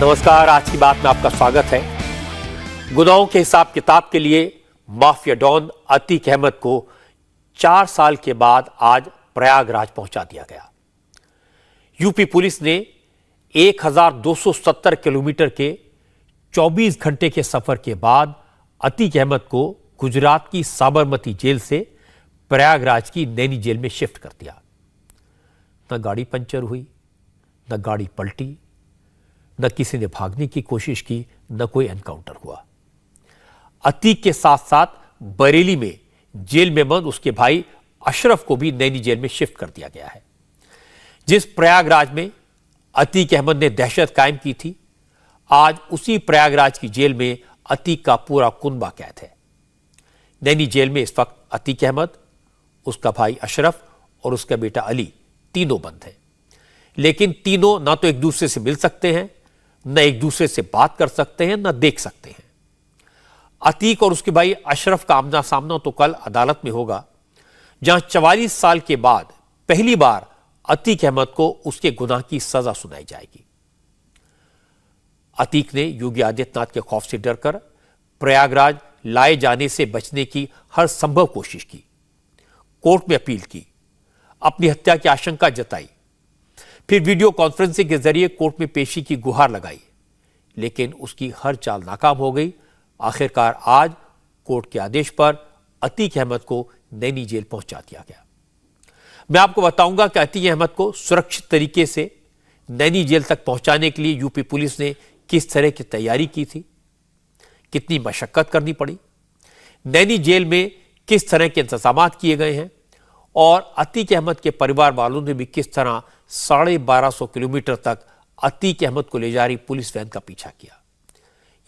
नमस्कार, आज की बात में आपका स्वागत है। गुनाहों के हिसाब किताब के लिए माफिया डॉन अतीक अहमद को 4 साल के बाद आज प्रयागराज पहुंचा दिया गया। यूपी पुलिस ने 1270 किलोमीटर के 24 घंटे के सफर के बाद अतीक अहमद को गुजरात की साबरमती जेल से प्रयागराज की नैनी जेल में शिफ्ट कर दिया। न गाड़ी पंचर हुई, न गाड़ी पलटी, न किसी ने भागने की कोशिश की, न कोई एनकाउंटर हुआ। अतीक के साथ साथ बरेली में जेल में बंद उसके भाई अशरफ को भी नैनी जेल में शिफ्ट कर दिया गया है। जिस प्रयागराज में अतीक अहमद ने दहशत कायम की थी, आज उसी प्रयागराज की जेल में अतीक का पूरा कुनबा कैद है। नैनी जेल में इस वक्त अतीक अहमद, उसका भाई अशरफ और उसका बेटा अली तीनों बंद हैं। लेकिन तीनों ना तो एक दूसरे से मिल सकते हैं, न एक दूसरे से बात कर सकते हैं, न देख सकते हैं। अतीक और उसके भाई अशरफ का आमना सामना तो कल अदालत में होगा, जहां 44 साल के बाद पहली बार अतीक अहमद को उसके गुनाह की सजा सुनाई जाएगी। अतीक ने योगी आदित्यनाथ के खौफ से डरकर प्रयागराज लाए जाने से बचने की हर संभव कोशिश की, कोर्ट में अपील की, अपनी हत्या की आशंका जताई, फिर वीडियो कॉन्फ्रेंसिंग के जरिए कोर्ट में पेशी की गुहार लगाई, लेकिन उसकी हर चाल नाकाम हो गई। आखिरकार आज कोर्ट के आदेश पर अतीक अहमद को नैनी जेल पहुंचा दिया गया। मैं आपको बताऊंगा कि अतीक अहमद को सुरक्षित तरीके से नैनी जेल तक पहुंचाने के लिए यूपी पुलिस ने किस तरह की तैयारी की थी, कितनी मशक्कत करनी पड़ी, नैनी जेल में किस तरह के इंतजाम किए गए हैं और अतीक अहमद के परिवार वालों ने भी किस तरह 1250 किलोमीटर तक अतीक अहमद को ले जा रही पुलिस वैन का पीछा किया।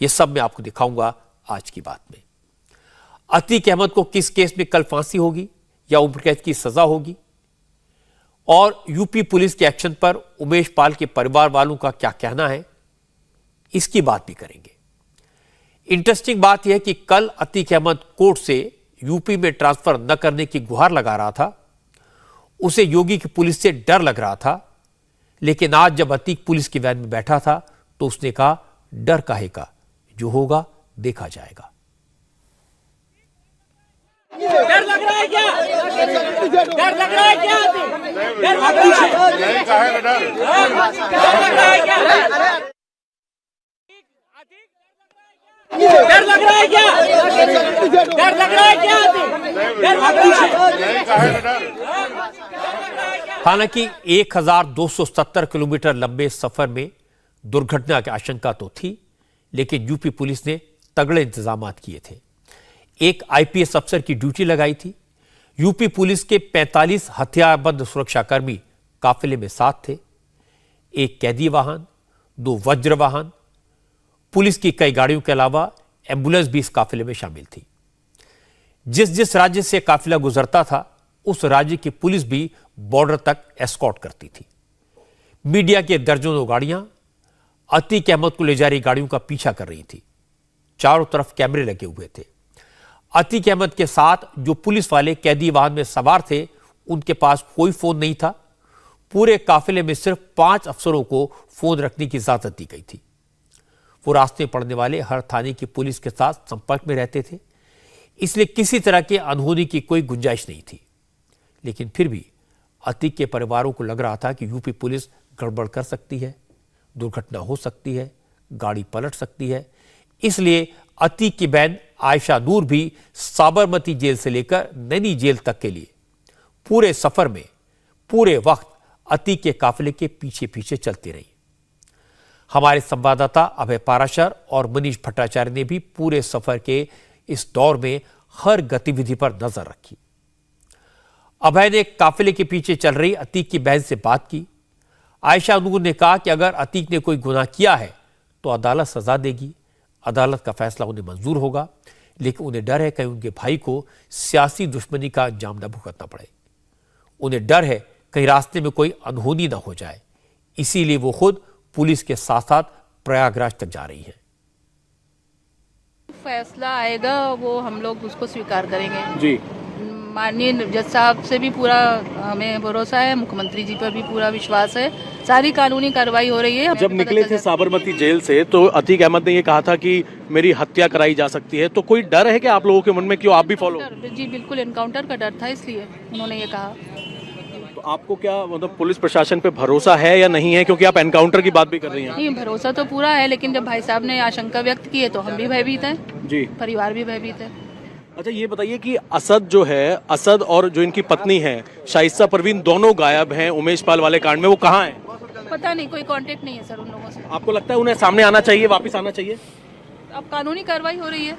यह सब मैं आपको दिखाऊंगा आज की बात में। अतीक अहमद को किस केस में कल फांसी होगी या उम्र कैद की सजा होगी, और यूपी पुलिस के एक्शन पर उमेश पाल के परिवार वालों का क्या कहना है, इसकी बात भी करेंगे। इंटरेस्टिंग बात यह है कि कल अतीक अहमद कोर्ट से यूपी में ट्रांसफर न करने की गुहार लगा रहा था। उसे योगी की पुलिस से डर लग रहा था, लेकिन आज जब अतीक पुलिस की वैन में बैठा था तो उसने कहा, डर काहे का, जो होगा देखा जाएगा। डर लग रहा है क्या? डर लग रहा है क्या? डर लग रहा है? डर लग रहा है क्या? डर लग रहा है क्या? डर लग रहा है क्या? डर लग रहा है? हालांकि 1270 किलोमीटर लंबे सफर में दुर्घटना की आशंका तो थी, लेकिन यूपी पुलिस ने तगड़े इंतजाम किए थे। एक आईपीएस अफसर की ड्यूटी लगाई थी। यूपी पुलिस के 45 हथियारबंद सुरक्षाकर्मी काफिले में साथ थे। एक कैदी वाहन, 2 वज्र वाहन, पुलिस की कई गाड़ियों के अलावा एम्बुलेंस भी इस काफिले में शामिल थी। जिस जिस राज्य से काफिला गुजरता था, उस राज्य की पुलिस भी बॉर्डर तक एस्कॉर्ट करती थी। मीडिया के दर्जनों गाड़ियां अतीक अहमद को ले जा रही गाड़ियों का पीछा कर रही थी। चारों तरफ कैमरे लगे हुए थे। अतीक अहमद के साथ जो पुलिस वाले कैदी वाहन में सवार थे, उनके पास कोई फोन नहीं था। पूरे काफिले में सिर्फ 5 अफसरों को फोन रखने की इजाजत दी गई थी। वो रास्ते पड़ने वाले हर थाने की पुलिस के साथ संपर्क में रहते थे, इसलिए किसी तरह के अनहोनी की कोई गुंजाइश नहीं थी। लेकिन फिर भी अतीक के परिवारों को लग रहा था कि यूपी पुलिस गड़बड़ कर सकती है, दुर्घटना हो सकती है, गाड़ी पलट सकती है। इसलिए अतीक की बहन आयशा नूर भी साबरमती जेल से लेकर नैनी जेल तक के लिए पूरे सफर में पूरे वक्त अतीक के काफिले के पीछे पीछे चलती रही। हमारे संवाददाता अभय पाराशर और मनीष भट्टाचार्य ने भी पूरे सफर के इस दौर में हर गतिविधि पर नजर रखी। अभय ने काफिले के पीछे चल रही अतीक की बहन से बात की। आयशा नूर ने कहा कि अगर अतीक ने कोई गुनाह किया है तो अदालत सजा देगी, अदालत का फैसला उन्हें मंजूर होगा, लेकिन उन्हें डर है कहीं उनके भाई को सियासी दुश्मनी का अंजाम न भुगतना पड़े। उन्हें डर है कहीं रास्ते में कोई अनहोनी न हो जाए, इसीलिए वो खुद पुलिस के साथ साथ प्रयागराज तक जा रही है। फैसला आएगा वो हम लोग उसको स्वीकार करेंगे जी। माननीय जज साहब से भी पूरा हमें भरोसा है, मुख्यमंत्री जी पर भी पूरा विश्वास है, सारी कानूनी कार्रवाई हो रही है। जब निकले थे साबरमती जेल से तो अतीक अहमद ने ये कहा था कि मेरी हत्या कराई जा सकती है, तो कोई डर है कि आप लोगों के मन में, क्यों आप भी फॉलो? जी बिल्कुल, एनकाउंटर का डर था इसलिए उन्होंने ये कहा। तो आपको क्या मतलब पुलिस प्रशासन पे भरोसा है या नहीं है, क्योंकि आप एनकाउंटर की बात भी कर रही हैं? नहीं, भरोसा तो पूरा है, लेकिन जब भाई साहब ने आशंका व्यक्त की है तो हम भी भयभीत हैं जी, परिवार भी भयभीत है। अच्छा ये बताइए कि असद जो है, असद और जो इनकी पत्नी है शाइस्ता परवीन, दोनों गायब हैं उमेश पाल वाले कांड में, वो कहाँ हैं? पता नहीं, कोई कांटेक्ट नहीं है सर उन लोगों से। आपको लगता है उन्हें सामने आना चाहिए, वापस आना चाहिए? अब कानूनी कार्रवाई हो रही है।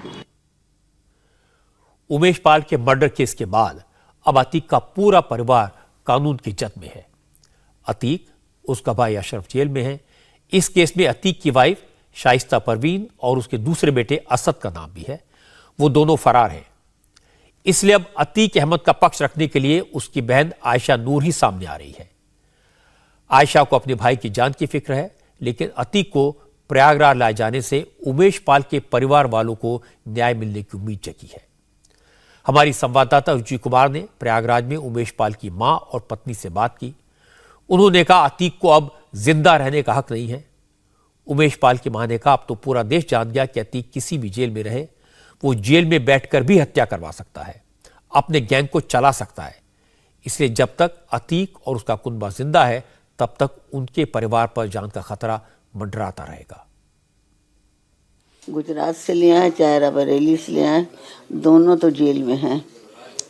उमेश पाल के मर्डर केस के बाद अब अतीक का पूरा परिवार कानून की जद में है। अतीक, उसका भाई अशरफ जेल में है। इस केस में अतीक की वाइफ शाइस्ता परवीन और उसके दूसरे बेटे असद का नाम भी है। वो दोनों फरार हैं। इसलिए अब अतीक अहमद का पक्ष रखने के लिए उसकी बहन आयशा नूर ही सामने आ रही है। आयशा को अपने भाई की जान की फिक्र है, लेकिन अतीक को प्रयागराज लाए जाने से उमेश पाल के परिवार वालों को न्याय मिलने की उम्मीद जगी है। हमारी संवाददाता रुचि कुमार ने प्रयागराज में उमेश पाल की मां और पत्नी से बात की। उन्होंने कहा अतीक को अब जिंदा रहने का हक नहीं है। उमेश पाल की मां ने कहा अब तो पूरा देश जान गया कि अतीक किसी भी जेल में रहे, वो जेल में बैठकर भी हत्या करवा सकता है, अपने गैंग को चला सकता है। इसलिए जब तक अतीक और उसका कुनबा जिंदा है तब तक उनके परिवार पर जान का खतरा मंडराता रहेगा। गुजरात से ले आए चाहे रायबरेली से ले आए, दोनों तो जेल में हैं,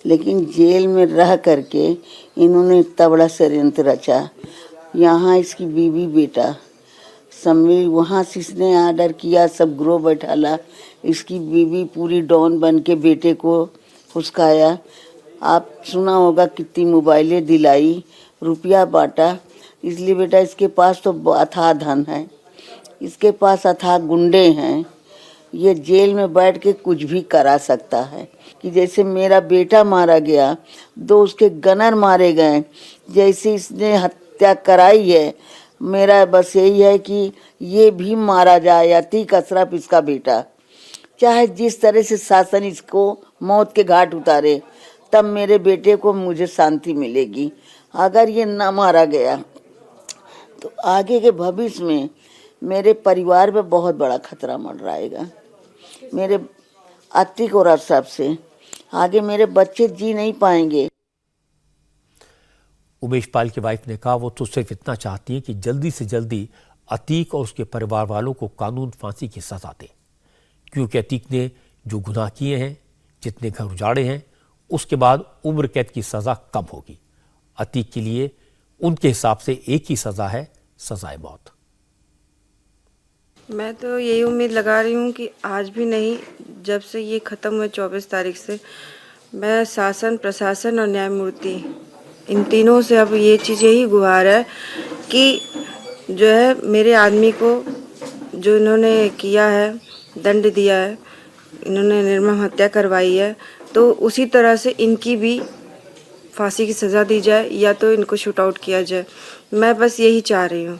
लेकिन जेल में रह करके इन्होंने इतना बड़ा षड्यंत्र रचा। यहाँ इसकी बीवी बेटा सम्मिल, वहाँ से इसने आर्डर किया, सब ग्रोह बैठाला, इसकी बीवी पूरी डॉन बन के बेटे को फुसकाया। आप सुना होगा कितनी मोबाइलें दिलाई, रुपया बांटा। इसलिए बेटा इसके पास तो अथाह धन है, इसके पास अथाह गुंडे हैं, ये जेल में बैठ के कुछ भी करा सकता है। कि जैसे मेरा बेटा मारा गया, 2 उसके गनर मारे गए, जैसे इसने हत्या कराई है, मेरा बस यही है कि ये भी मारा जाए, अतीक अशरफ इसका बेटा। चाहे जिस तरह से शासन इसको मौत के घाट उतारे, तब मेरे बेटे को मुझे शांति मिलेगी। अगर ये ना मारा गया तो आगे के भविष्य में मेरे परिवार पे बहुत बड़ा खतरा मंडराएगा। मेरे अतीक और अशरफ से आगे मेरे बच्चे जी नहीं पाएंगे। उमेश पाल की वाइफ ने कहा वो तो सिर्फ इतना चाहती है कि जल्दी से जल्दी अतीक और उसके परिवार वालों को कानून फांसी की सजा दे, क्योंकि अतीक ने जो गुनाह किए हैं, जितने घर उजाड़े हैं, उसके बाद उम्र कैद की सजा कम होगी। अतीक के लिए उनके हिसाब से एक ही सजा है, सजाए मौत। मैं तो यही उम्मीद लगा रही हूँ कि आज भी नहीं, जब से ये ख़त्म हुए 24 तारीख से, मैं शासन, प्रशासन और न्यायमूर्ति, इन तीनों से अब ये चीज़ यही गुहार है कि जो है मेरे आदमी को जो इन्होंने किया है, दंड दिया है, इन्होंने निर्मम हत्या करवाई है, तो उसी तरह से इनकी भी फांसी की सज़ा दी जाए या तो इनको शूट आउट किया जाए। मैं बस यही चाह रही हूँ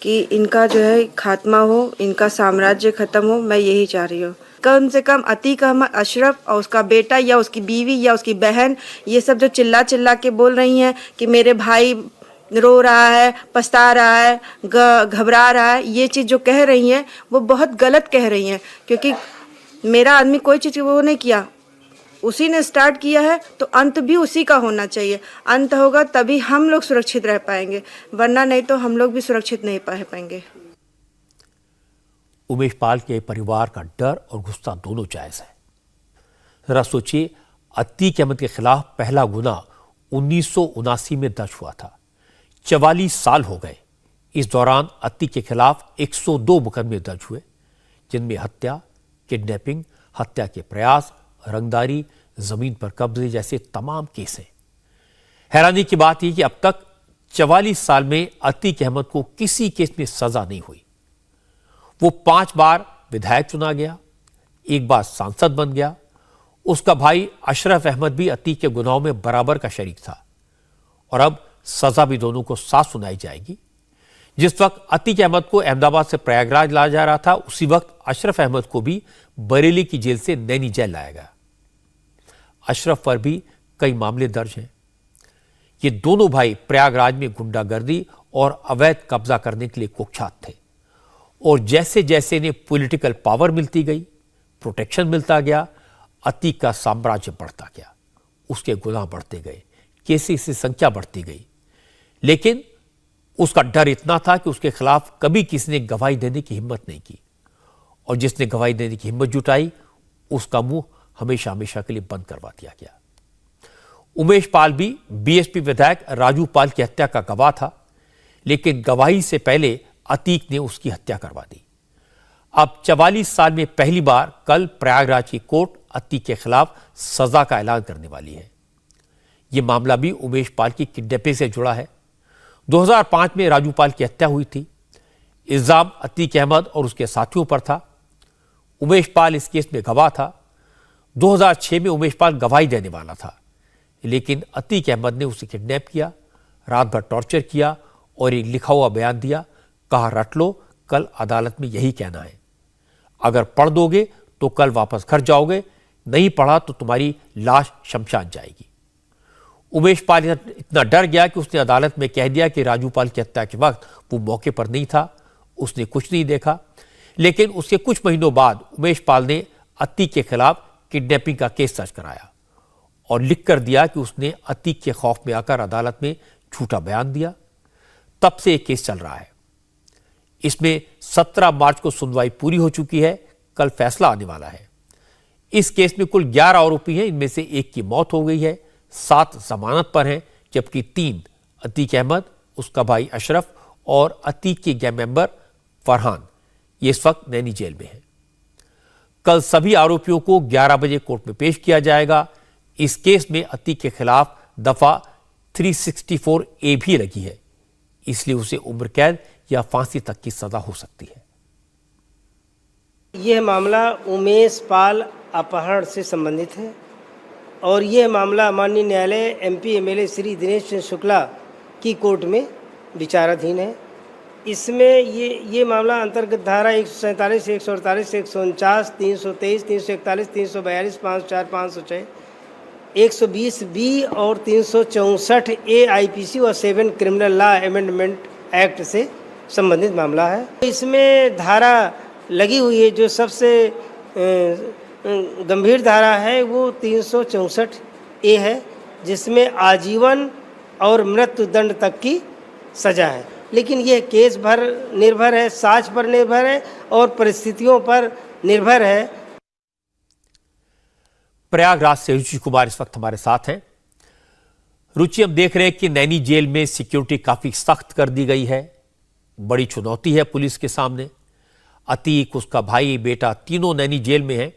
कि इनका जो है खात्मा हो, इनका साम्राज्य ख़त्म हो, मैं यही चाह रही हूँ। कम से कम अतीक अहमद अशरफ और उसका बेटा या उसकी बीवी या उसकी बहन, ये सब जो चिल्ला चिल्ला के बोल रही हैं कि मेरे भाई रो रहा है, पछता रहा है, घबरा रहा है, ये चीज़ जो कह रही हैं वो बहुत गलत कह रही हैं, क्योंकि मेरा आदमी कोई चीज़ वो नहीं किया, उसी ने स्टार्ट किया है, तो अंत भी उसी का होना चाहिए। अंत होगा तभी हम लोग सुरक्षित रह पाएंगे, वरना नहीं तो हम लोग भी सुरक्षित नहीं रह पाएंगे। उमेश पाल के परिवार का डर और गुस्सा दोनों जायज है। जरा सोचिए, अतीक अहमद के खिलाफ पहला गुनाह 1979 में दर्ज हुआ था। 44 साल हो गए। इस दौरान अतीक के खिलाफ 102 मुकदमे दर्ज हुए, जिनमें हत्या, किडनैपिंग, हत्या के प्रयास, रंगदारी, जमीन पर कब्जे जैसे तमाम केस हैं। हैरानी की बात यह कि अब तक 44 साल में अतीक अहमद को किसी केस में सजा नहीं हुई। वो 5 बार विधायक चुना गया, 1 बार सांसद बन गया। उसका भाई अशरफ अहमद भी अतीक के गुनाहों में बराबर का शरीक था, और अब सजा भी दोनों को साथ सुनाई जाएगी। जिस वक्त अतीक अहमद को अहमदाबाद से प्रयागराज लाया जा रहा था, उसी वक्त अशरफ अहमद को भी बरेली की जेल से नैनी जेल लाया गया। अशरफ पर भी कई मामले दर्ज हैं। ये दोनों भाई प्रयागराज में गुंडागर्दी और अवैध कब्जा करने के लिए कुख्यात थे। और जैसे जैसे इन्हें पॉलिटिकल पावर मिलती गई, प्रोटेक्शन मिलता गया, अतीक का साम्राज्य बढ़ता गया, उसके गुनाह बढ़ते गए, केसेस की संख्या बढ़ती गई। लेकिन उसका डर इतना था कि उसके खिलाफ कभी किसी ने गवाही देने की हिम्मत नहीं की, और जिसने गवाही देने की हिम्मत जुटाई उसका मुंह हमेशा हमेशा के लिए बंद करवा दिया गया। उमेश पाल भी बीएसपी विधायक राजू पाल की हत्या का गवाह था, लेकिन गवाही से पहले अतीक ने उसकी हत्या करवा दी। अब 44 साल में पहली बार कल प्रयागराज की कोर्ट अतीक के खिलाफ सजा का ऐलान करने वाली है। यह मामला भी उमेश पाल की किडनैपिंग से जुड़ा है। 2005 में राजू पाल की हत्या हुई थी। इल्जाम अतीक अहमद और उसके साथियों पर था। उमेश पाल इस केस में गवाह था। 2006 में उमेश पाल गवाही देने वाला था, लेकिन अतीक अहमद ने उसे किडनैप किया, रात भर टॉर्चर किया और एक लिखा हुआ बयान दिया। कहा, रट लो, कल अदालत में यही कहना है। अगर पढ़ दोगे तो कल वापस घर जाओगे, नहीं पढ़ा तो तुम्हारी लाश शमशान जाएगी। उमेश पाल इतना डर गया कि उसने अदालत में कह दिया कि राजू पाल की हत्या के वक्त वो मौके पर नहीं था, उसने कुछ नहीं देखा। लेकिन उसके कुछ महीनों बाद उमेश पाल ने अतीक के खिलाफ किडनैपिंग का केस दर्ज कराया और लिख कर दिया कि उसने अतीक के खौफ में आकर अदालत में झूठा बयान दिया। तब से एक केस चल रहा है। इसमें 17 मार्च को सुनवाई पूरी हो चुकी है, कल फैसला आने वाला है। इस केस में कुल 11 आरोपी हैं, इनमें से एक की मौत हो गई है, 7 जमानत पर हैं, जबकि 3 अतीक अहमद, उसका भाई अशरफ और अतीक के गैंग मेंबर फरहान, ये इस वक्त नैनी जेल में हैं। कल सभी आरोपियों को 11 बजे कोर्ट में पेश किया जाएगा। इस केस में अतीक के खिलाफ दफा 364A भी लगी है, इसलिए उसे उम्र कैद या फांसी तक की सजा हो सकती है। यह मामला उमेश पाल अपहरण से संबंधित है और यह मामला माननीय न्यायालय एमपी एमएलए श्री दिनेश चंद्र शुक्ला की कोर्ट में विचाराधीन है। इसमें ये मामला अंतर्गत धारा 147, 148, 149, 323, 341, 342, 504, 506, 120B और 364A IPC और 7 क्रिमिनल लॉ अमेंडमेंट एक्ट से संबंधित मामला है। इसमें धारा लगी हुई है, जो सबसे गंभीर धारा है वो 364A है, जिसमें आजीवन और मृत्यु दंड तक की सजा है। लेकिन यह केस भर निर्भर है, साक्ष्य पर निर्भर है और परिस्थितियों पर निर्भर है। प्रयागराज से रुचि कुमार इस वक्त हमारे साथ हैं। रुचि, हम देख रहे हैं कि नैनी जेल में सिक्योरिटी काफी सख्त कर दी गई है। बड़ी चुनौती है पुलिस के सामने। अतीक, उसका भाई, बेटा, तीनों नैनी जेल में हैं।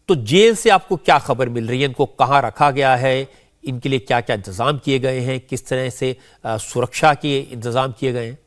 तो जेल से आपको क्या खबर मिल रही है? इनको कहां रखा गया है? इनके लिए क्या क्या इंतजाम किए गए हैं? किस तरह से सुरक्षा के इंतजाम किए गए हैं?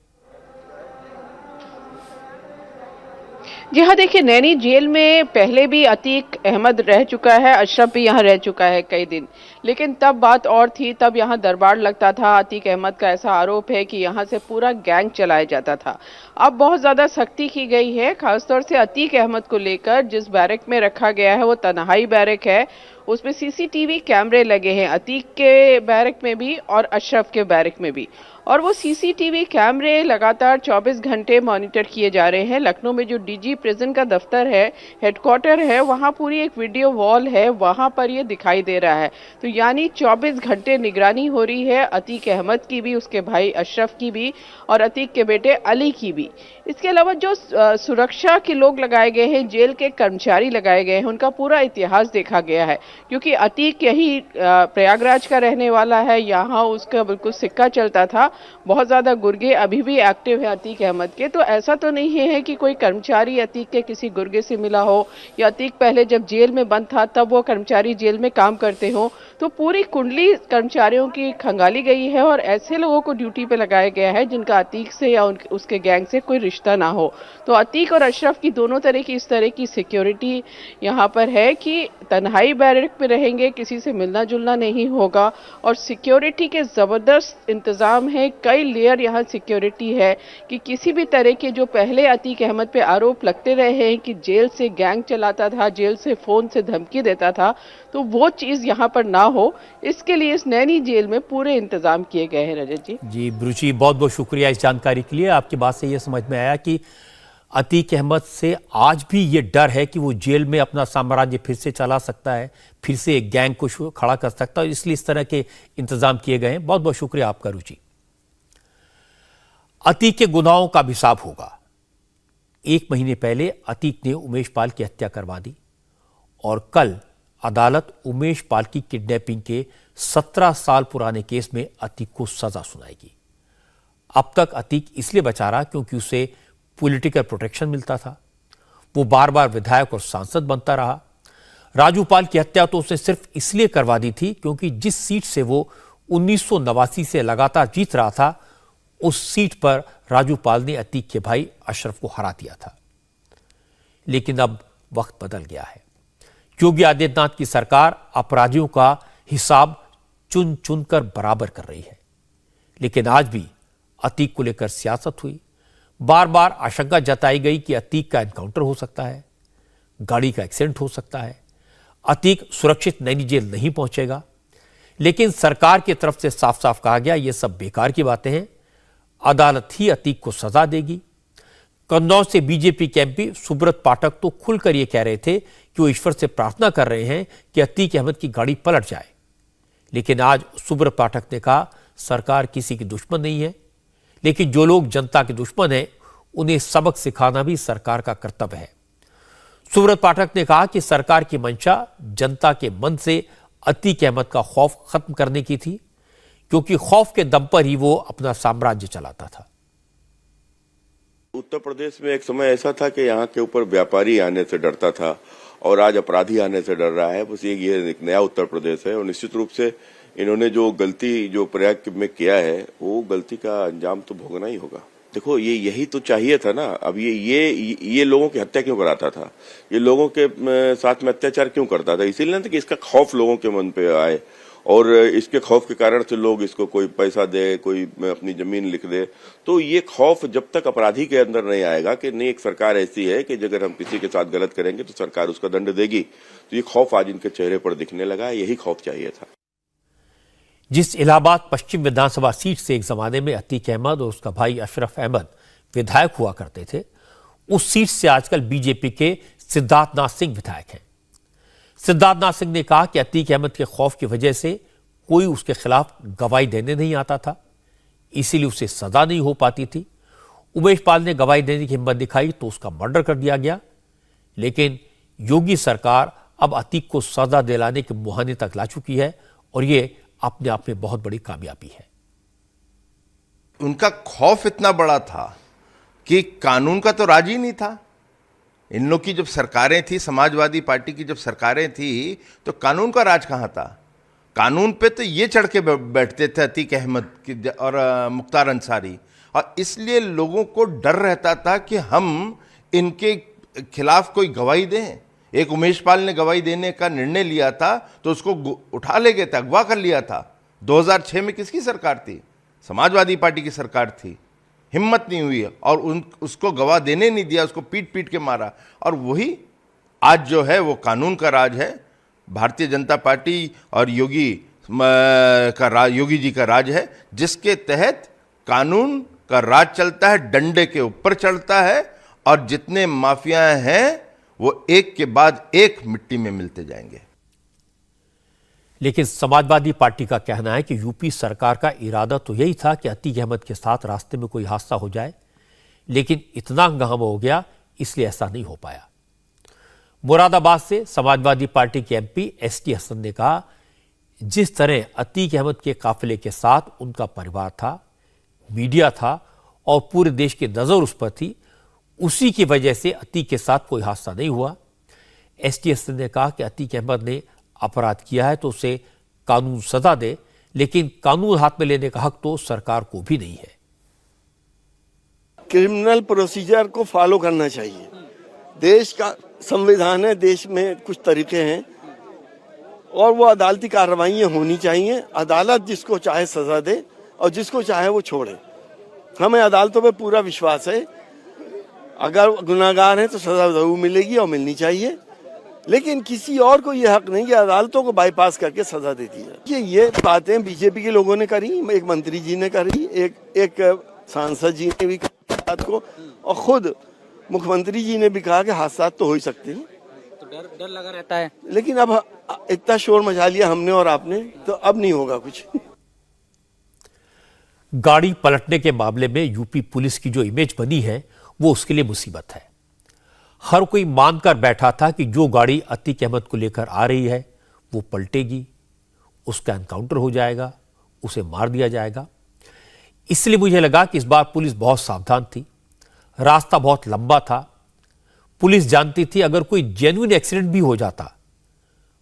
जी हाँ, देखिए, नैनी जेल में पहले भी अतीक अहमद रह चुका है, अशरफ भी यहाँ रह चुका है कई दिन, लेकिन तब बात और थी। तब यहाँ दरबार लगता था। अतीक अहमद का ऐसा आरोप है कि यहाँ से पूरा गैंग चलाया जाता था। अब बहुत ज़्यादा सख्ती की गई है, खासतौर से अतीक अहमद को लेकर। जिस बैरक में रखा गया है वो तन्हाई बैरक है, उसमें सीसीटीवी कैमरे लगे हैं, अतीक के बैरक में भी और अशरफ के बैरक में भी। और वो सीसीटीवी कैमरे लगातार 24 घंटे मॉनिटर किए जा रहे हैं। लखनऊ में जो डीजी प्रिजन का दफ्तर है, हेडक्वार्टर है, वहाँ पूरी एक वीडियो वॉल है, वहाँ पर ये दिखाई दे रहा है। तो यानी 24 घंटे निगरानी हो रही है, अतीक अहमद की भी, उसके भाई अशरफ की भी और अतीक के बेटे अली की भी। इसके अलावा जो सुरक्षा के लोग लगाए गए हैं, जेल के कर्मचारी लगाए गए हैं, उनका पूरा इतिहास देखा गया है। क्योंकि अतीक यही प्रयागराज का रहने वाला है, यहाँ उसका बिल्कुल सिक्का चलता था। बहुत ज़्यादा गुर्गे अभी भी एक्टिव है अतीक अहमद के। तो ऐसा तो नहीं है कि कोई कर्मचारी अतीक के किसी गुर्गे से मिला हो, या अतीक पहले जब जेल में बंद था तब वो कर्मचारी जेल में काम करते हो। तो पूरी कुंडली कर्मचारियों की खंगाली गई है और ऐसे लोगों को ड्यूटी पे लगाया गया है जिनका अतीक से या उसके गैंग से कोई रिश्ता ना हो। तो अतीक और अशरफ की दोनों तरह की इस तरह की सिक्योरिटी यहाँ पर है कि तन्हाई बैरक कॉन्ट्रैक्ट पे रहेंगे, किसी से मिलना जुलना नहीं होगा और सिक्योरिटी के ज़बरदस्त इंतज़ाम है। कई लेयर यहाँ सिक्योरिटी है कि किसी भी तरह के जो पहले अतीक अहमद पे आरोप लगते रहे हैं कि जेल से गैंग चलाता था, जेल से फ़ोन से धमकी देता था, तो वो चीज़ यहाँ पर ना हो, इसके लिए इस नैनी जेल में पूरे इंतज़ाम किए गए हैं। रजत जी जी ब्रुची, बहुत बहुत शुक्रिया इस जानकारी के लिए। आपकी बात से ये समझ में आया कि अतीक अहमद से आज भी ये डर है कि वो जेल में अपना साम्राज्य फिर से चला सकता है, फिर से एक गैंग को खड़ा कर सकता है, इसलिए इस तरह के इंतजाम किए गए हैं। बहुत बहुत शुक्रिया आपका रुचि। अतीक के गुनाहों का भी हिसाब होगा। 1 महीने पहले अतीक ने उमेश पाल की हत्या करवा दी और कल अदालत उमेश पाल की किडनैपिंग के 17 साल पुराने केस में अतीक को सजा सुनाएगी। अब तक अतीक इसलिए बचा रहा क्योंकि उसे पॉलिटिकल प्रोटेक्शन मिलता था। वो बार बार विधायक और सांसद बनता रहा। राजू पाल की हत्या तो उसने सिर्फ इसलिए करवा दी थी क्योंकि जिस सीट से वो 1989 से लगातार जीत रहा था, उस सीट पर राजू पाल ने अतीक के भाई अशरफ को हरा दिया था। लेकिन अब वक्त बदल गया है। योगी आदित्यनाथ की सरकार अपराधियों का हिसाब चुन चुनकर बराबर कर रही है। लेकिन आज भी अतीक को लेकर सियासत हुई। बार बार आशंका जताई गई कि अतीक का एनकाउंटर हो सकता है, गाड़ी का एक्सीडेंट हो सकता है, अतीक सुरक्षित नैनी जेल नहीं पहुंचेगा। लेकिन सरकार की तरफ से साफ साफ कहा गया ये सब बेकार की बातें हैं, अदालत ही अतीक को सजा देगी। कन्नौज से बीजेपी के एमपी सुब्रत पाठक तो खुलकर यह कह रहे थे कि वो ईश्वर से प्रार्थना कर रहे हैं कि अतीक अहमद की गाड़ी पलट जाए। लेकिन आज सुब्रत पाठक ने कहा सरकार किसी की दुश्मन नहीं है, लेकिन जो लोग जनता के दुश्मन हैं उन्हें सबक सिखाना भी सरकार का कर्तव्य है। सुब्रत पाठक ने कहा कि सरकार की मंशा जनता के मन से अतीक अहमद का खौफ खत्म करने की थी, क्योंकि खौफ के दम पर ही वो अपना साम्राज्य चलाता था। उत्तर प्रदेश में एक समय ऐसा था कि यहाँ के ऊपर व्यापारी आने से डरता था और आज अपराधी आने से डर रहा है। बस ये एक नया उत्तर प्रदेश है और निश्चित रूप से इन्होंने जो गलती जो प्रयाग में किया है वो गलती का अंजाम तो भोगना ही होगा। देखो ये यही तो चाहिए था ना। अब ये लोगों की हत्या क्यों कराता था, ये लोगों के साथ में अत्याचार क्यों करता था? इसीलिए ना कि इसका खौफ लोगों के मन पे आए और इसके खौफ के कारण से लोग इसको कोई पैसा दे, कोई अपनी जमीन लिख दे। तो ये खौफ जब तक अपराधी के अंदर नहीं आएगा कि नहीं एक सरकार ऐसी है कि अगर हम किसी के साथ गलत करेंगे तो सरकार उसका दंड देगी, तो ये खौफ आज इनके चेहरे पर दिखने लगा है। यही खौफ चाहिए था। जिस इलाहाबाद पश्चिम विधानसभा सीट से एक जमाने में अतीक अहमद और उसका भाई अशरफ अहमद विधायक हुआ करते थे, उस सीट से आजकल बीजेपी के सिद्धार्थनाथ सिंह विधायक हैं। सिद्धार्थनाथ सिंह ने कहा कि अतीक अहमद के खौफ की वजह से कोई उसके खिलाफ गवाही देने नहीं आता था, इसीलिए उसे सजा नहीं हो पाती थी। उमेश पाल ने गवाही देने की हिम्मत दिखाई तो उसका मर्डर कर दिया गया। लेकिन योगी सरकार अब अतीक को सजा दिलाने के मुहाने तक ला चुकी है और ये अपने आप में बहुत बड़ी कामयाबी है। उनका खौफ इतना बड़ा था कि कानून का तो राज ही नहीं था। इन लोग की जब सरकारें थी, समाजवादी पार्टी की जब सरकारें थी, तो कानून का राज कहाँ था? कानून पे तो ये चढ़ के बैठते थे अतीक अहमद और मुख्तार अंसारी, और इसलिए लोगों को डर रहता था कि हम इनके खिलाफ कोई गवाही दें। एक उमेश पाल ने गवाही देने का निर्णय लिया था तो उसको उठा ले गए थे, अगवा कर लिया था। 2006 में किसकी सरकार थी? समाजवादी पार्टी की सरकार थी। हिम्मत नहीं हुई और उसको गवाह देने नहीं दिया, उसको पीट पीट के मारा। और वही आज जो है वो कानून का राज है, भारतीय जनता पार्टी और योगी जी का राज है, जिसके तहत कानून का राज चलता है, डंडे के ऊपर चलता है और जितने माफिया हैं वो एक के बाद एक मिट्टी में मिलते जाएंगे। लेकिन समाजवादी पार्टी का कहना है कि यूपी सरकार का इरादा तो यही था कि अतीक अहमद के साथ रास्ते में कोई हादसा हो जाए, लेकिन इतना हंगामा हो गया इसलिए ऐसा नहीं हो पाया। मुरादाबाद से समाजवादी पार्टी के एमपी एसटी हसन ने कहा, जिस तरह अतीक अहमद के काफिले के साथ उनका परिवार था, मीडिया था और पूरे देश की नजर उस पर थी, उसी की वजह से अतीक के साथ कोई हादसा नहीं हुआ। एसटी हसन ने कहा कि अतीक अहमद ने अपराध किया है तो उसे कानून सजा दे, लेकिन कानून हाथ में लेने का हक तो सरकार को भी नहीं है। क्रिमिनल प्रोसीजर को फॉलो करना चाहिए। देश का संविधान है, देश में कुछ तरीके हैं, और वो अदालती कार्रवाइयाँ होनी चाहिए। अदालत जिसको चाहे सजा दे और जिसको चाहे वो छोड़े। हमें अदालतों पे पूरा विश्वास है। अगर गुनाहगार हैं तो सजा जरूर मिलेगी और मिलनी चाहिए, लेकिन किसी और को ये हक नहीं कि अदालतों को बाईपास करके सजा दे दी जाए। ये बातें बीजेपी के लोगों ने करी, एक मंत्री जी ने करी, एक सांसद जी ने भी कहा बात को, और खुद मुख्यमंत्री जी ने भी कहा कि हादसा तो हो ही सकते हैं। तो डर लगा रहता है। लेकिन अब इतना शोर मचा लिया हमने और आपने, तो अब नहीं होगा कुछ। गाड़ी पलटने के मामले में यूपी पुलिस की जो इमेज बनी है वो उसके लिए मुसीबत है। हर कोई मानकर बैठा था कि जो गाड़ी अतीक अहमद को लेकर आ रही है वो पलटेगी, उसका एनकाउंटर हो जाएगा, उसे मार दिया जाएगा। इसलिए मुझे लगा कि इस बार पुलिस बहुत सावधान थी। रास्ता बहुत लंबा था। पुलिस जानती थी अगर कोई जेन्युइन एक्सीडेंट भी हो जाता,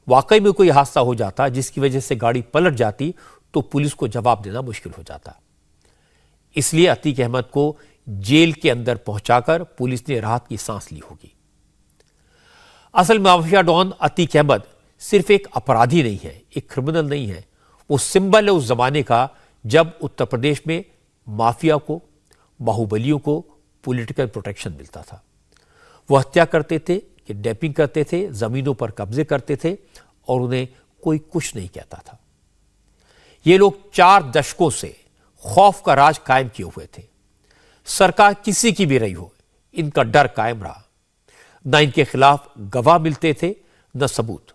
वाकई में कोई हादसा हो जाता जिसकी वजह से गाड़ी पलट जाती, तो पुलिस को जवाब देना मुश्किल हो जाता। इसलिए अतीक अहमद को जेल के अंदर पहुंचाकर पुलिस ने राहत की सांस ली होगी। असल माफिया डॉन अतीक अहमद सिर्फ एक अपराधी नहीं है, एक क्रिमिनल नहीं है। वो सिंबल है उस जमाने का जब उत्तर प्रदेश में माफिया को, बाहुबलियों को पॉलिटिकल प्रोटेक्शन मिलता था। वो हत्या करते थे, किडनैपिंग करते थे, जमीनों पर कब्जे करते थे और उन्हें कोई कुछ नहीं कहता था। ये लोग 4 दशकों से खौफ का राज कायम किए हुए थे। सरकार किसी की भी रही हो, इनका डर कायम रहा। न इनके खिलाफ गवाह मिलते थे, न सबूत।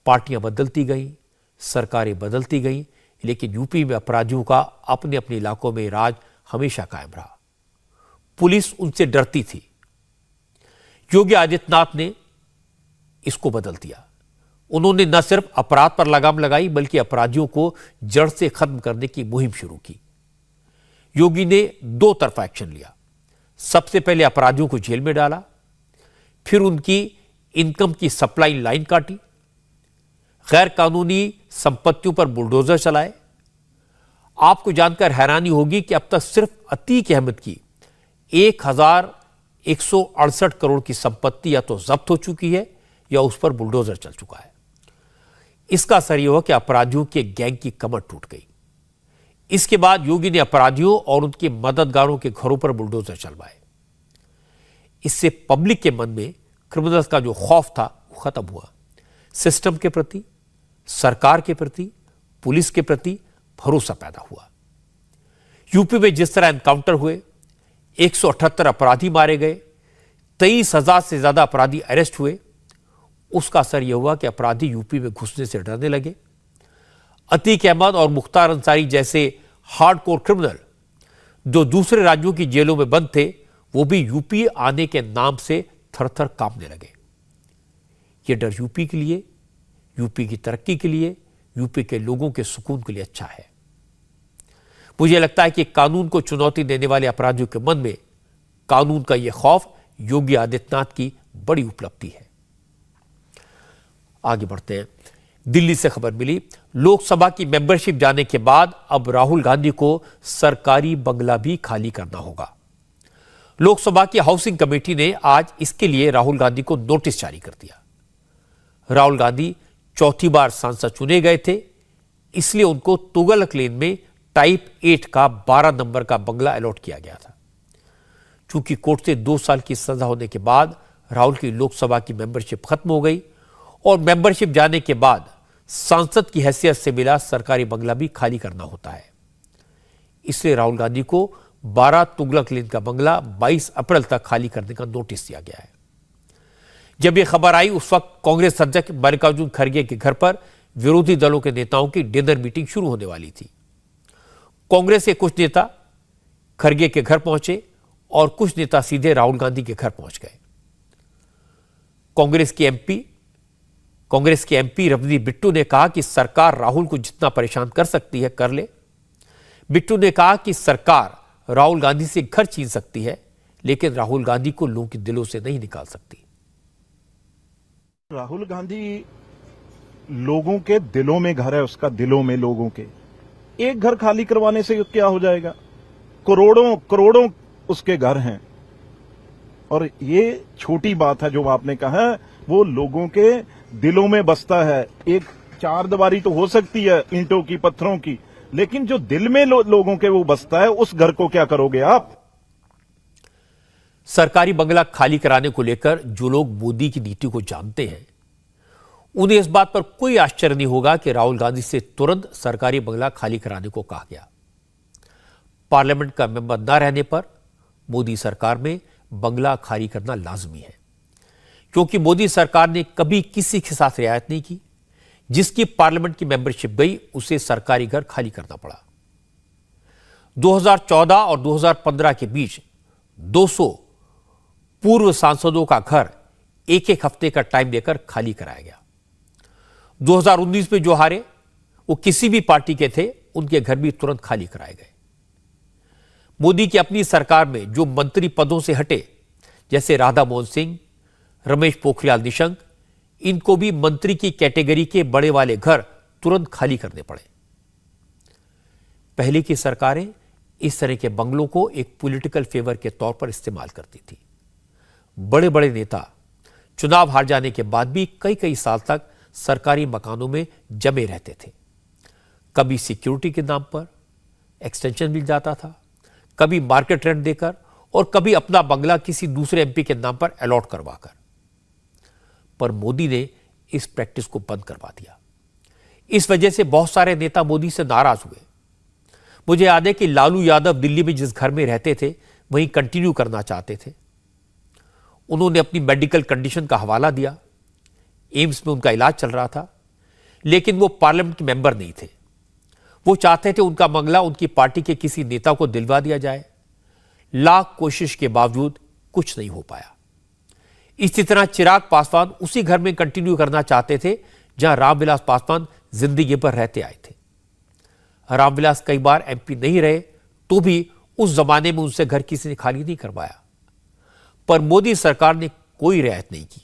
पार्टियां बदलती गईं, सरकारें बदलती गईं, लेकिन यूपी में अपराधियों का अपने अपने इलाकों में राज हमेशा कायम रहा। पुलिस उनसे डरती थी। योगी आदित्यनाथ ने इसको बदल दिया। उन्होंने न सिर्फ अपराध पर लगाम लगाई बल्कि अपराधियों को जड़ से खत्म करने की मुहिम शुरू की। योगी ने 2 तरफा एक्शन लिया। सबसे पहले अपराधियों को जेल में डाला, फिर उनकी इनकम की सप्लाई लाइन काटी, गैर कानूनी संपत्तियों पर बुलडोजर चलाए। आपको जानकर हैरानी होगी कि अब तक सिर्फ अतीक अहमद की 1168 करोड़ की संपत्ति या तो जब्त हो चुकी है या उस पर बुलडोजर चल चुका है। इसका असर यह हुआ कि अपराधियों के गैंग की कमर टूट गई। इसके बाद योगी ने अपराधियों और उनके मददगारों के घरों पर बुलडोजर चलवाए। इससे पब्लिक के मन में क्रिमिनल्स का जो खौफ था वो खत्म हुआ। सिस्टम के प्रति, सरकार के प्रति, पुलिस के प्रति भरोसा पैदा हुआ। यूपी में जिस तरह एनकाउंटर हुए, 178 अपराधी मारे गए, 23,000 से ज्यादा अपराधी अरेस्ट हुए, उसका असर यह हुआ कि अपराधी यूपी में घुसने से डरने लगे। अतीक अहमद और मुख्तार अंसारी जैसे हार्डकोर क्रिमिनल जो दूसरे राज्यों की जेलों में बंद थे, वो भी यूपी आने के नाम से थर-थर कांपने लगे। ये डर यूपी के लिए, यूपी की तरक्की के लिए, यूपी के लोगों के सुकून के लिए अच्छा है। मुझे लगता है कि कानून को चुनौती देने वाले अपराधियों के मन में कानून का यह खौफ योगी आदित्यनाथ की बड़ी उपलब्धि है। आगे बढ़ते हैं। दिल्ली से खबर मिली, लोकसभा की मेंबरशिप जाने के बाद अब राहुल गांधी को सरकारी बंगला भी खाली करना होगा। लोकसभा की हाउसिंग कमेटी ने आज इसके लिए राहुल गांधी को नोटिस जारी कर दिया। राहुल गांधी 4थी बार सांसद चुने गए थे, इसलिए उनको तुगलक लेन में टाइप 8 का 12 नंबर का बंगला अलॉट किया गया था। चूंकि कोर्ट से 2 साल की सजा होने के बाद राहुल की लोकसभा की मेंबरशिप खत्म हो गई और मेंबरशिप जाने के बाद सांसद की हैसियत से मिला सरकारी बंगला भी खाली करना होता है। इसलिए राहुल गांधी को 12 तुगलक लेन का बंगला 22 अप्रैल तक खाली करने का नोटिस दिया गया है। जब यह खबर आई उस वक्त कांग्रेस अध्यक्ष मल्लिकार्जुन खड़गे के घर पर विरोधी दलों के नेताओं की डिनर मीटिंग शुरू होने वाली थी। कांग्रेस के कुछ नेता खड़गे के घर पहुंचे और कुछ नेता सीधे राहुल गांधी के घर पहुंच गए। कांग्रेस के एमपी रवनीत बिट्टू ने कहा कि सरकार राहुल को जितना परेशान कर सकती है कर ले। बिट्टू ने कहा कि सरकार राहुल गांधी से घर छीन सकती है, लेकिन राहुल गांधी को लोगों के दिलों से नहीं निकाल सकती। राहुल गांधी लोगों के दिलों में घर है, उसका दिलों में लोगों के। एक घर खाली करवाने से क्या हो जाएगा? करोड़ों उसके घर हैं। और ये छोटी बात है जो आपने कहा, वो लोगों के दिलों में बसता है। एक चार दीवारी तो हो सकती है ईंटों की, पत्थरों की, लेकिन जो दिल में लोगों के वो बसता है, उस घर को क्या करोगे आप? सरकारी बंगला खाली कराने को लेकर जो लोग मोदी की नीति को जानते हैं, उन्हें इस बात पर कोई आश्चर्य नहीं होगा कि राहुल गांधी से तुरंत सरकारी बंगला खाली कराने को कहा गया। पार्लियामेंट का मेंबर न रहने पर मोदी सरकार में बंगला खाली करना लाजमी है, क्योंकि मोदी सरकार ने कभी किसी के साथ रियायत नहीं की। जिसकी पार्लियामेंट की मेंबरशिप गई, उसे सरकारी घर खाली करना पड़ा। 2014 और 2015 के बीच 200 पूर्व सांसदों का घर एक एक हफ्ते का टाइम देकर खाली कराया गया। 2019 में जो हारे, वो किसी भी पार्टी के थे, उनके घर भी तुरंत खाली कराए गए। मोदी की अपनी सरकार में जो मंत्री पदों से हटे, जैसे राधा मोहन सिंह, रमेश पोखरियाल निशंक, इनको भी मंत्री की कैटेगरी के बड़े वाले घर तुरंत खाली करने पड़े। पहले की सरकारें इस तरह के बंगलों को एक पॉलिटिकल फेवर के तौर पर इस्तेमाल करती थी। बड़े बड़े नेता चुनाव हार जाने के बाद भी कई कई साल तक सरकारी मकानों में जमे रहते थे। कभी सिक्योरिटी के नाम पर एक्सटेंशन मिल जाता था, कभी मार्केट रेंट देकर, और कभी अपना बंगला किसी दूसरे एमपी के नाम पर अलॉट करवाकर। पर मोदी ने इस प्रैक्टिस को बंद करवा दिया। इस वजह से बहुत सारे नेता मोदी से नाराज हुए। मुझे याद है कि लालू यादव दिल्ली में जिस घर में रहते थे, वहीं कंटिन्यू करना चाहते थे। उन्होंने अपनी मेडिकल कंडीशन का हवाला दिया। एम्स में उनका इलाज चल रहा था, लेकिन वो पार्लियामेंट के मेंबर नहीं थे। वो चाहते थे उनका बंगला उनकी पार्टी के किसी नेता को दिलवा दिया जाए। लाख कोशिश के बावजूद कुछ नहीं हो पाया। इसी तरह चिराग पासवान उसी घर में कंटिन्यू करना चाहते थे जहां रामविलास पासवान जिंदगी भर रहते आए थे। रामविलास कई बार एमपी नहीं रहे, तो भी उस जमाने में उनसे घर किसी ने खाली नहीं करवाया। पर मोदी सरकार ने कोई रियायत नहीं की।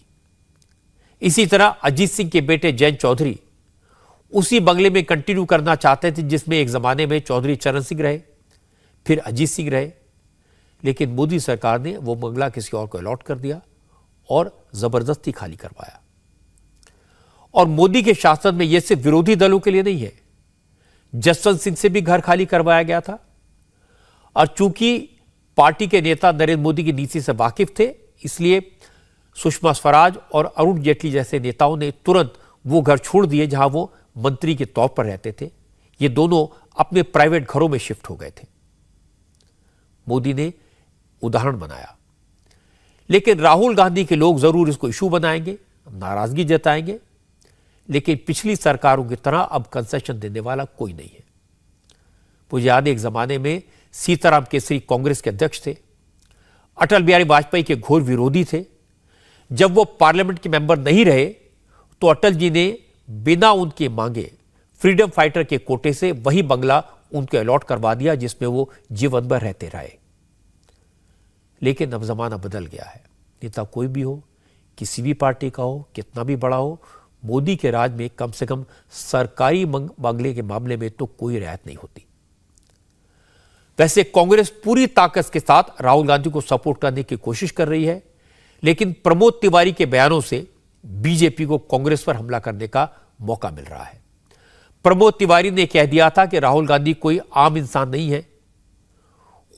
इसी तरह अजीत सिंह के बेटे जयंत चौधरी उसी बंगले में कंटिन्यू करना चाहते थे जिसमें एक जमाने में चौधरी चरण सिंह रहे, फिर अजीत सिंह रहे। लेकिन मोदी सरकार ने वो बंगला किसी और को अलॉट कर दिया और जबरदस्ती खाली करवाया। और मोदी के शासन में यह सिर्फ विरोधी दलों के लिए नहीं है। जसवंत सिंह से भी घर खाली करवाया गया था, और चूंकि पार्टी के नेता नरेंद्र मोदी की नीति से वाकिफ थे, इसलिए सुषमा स्वराज और अरुण जेटली जैसे नेताओं ने तुरंत वो घर छोड़ दिए जहां वो मंत्री के तौर पर रहते थे। ये दोनों अपने प्राइवेट घरों में शिफ्ट हो गए थे। मोदी ने उदाहरण बनाया, लेकिन राहुल गांधी के लोग जरूर इसको इशू बनाएंगे, नाराजगी जताएंगे। लेकिन पिछली सरकारों की तरह अब कंसेशन देने वाला कोई नहीं है। मुझे याद है एक जमाने में सीताराम केसरी कांग्रेस के अध्यक्ष थे, अटल बिहारी वाजपेयी के घोर विरोधी थे। जब वो पार्लियामेंट के मेंबर नहीं रहे, तो अटल जी ने बिना उनके मांगे फ्रीडम फाइटर के कोटे से वही बंगला उनको अलॉट करवा दिया जिसमें वो जीवन भर रहते रहे। लेकिन अब जमाना बदल गया है। नेता कोई भी हो, किसी भी पार्टी का हो, कितना भी बड़ा हो, मोदी के राज में कम से कम सरकारी बंगले के मामले में तो कोई रियायत नहीं होती। वैसे कांग्रेस पूरी ताकत के साथ राहुल गांधी को सपोर्ट करने की कोशिश कर रही है, लेकिन प्रमोद तिवारी के बयानों से बीजेपी को कांग्रेस पर हमला करने का मौका मिल रहा है। प्रमोद तिवारी ने कह दिया था कि राहुल गांधी कोई आम इंसान नहीं है,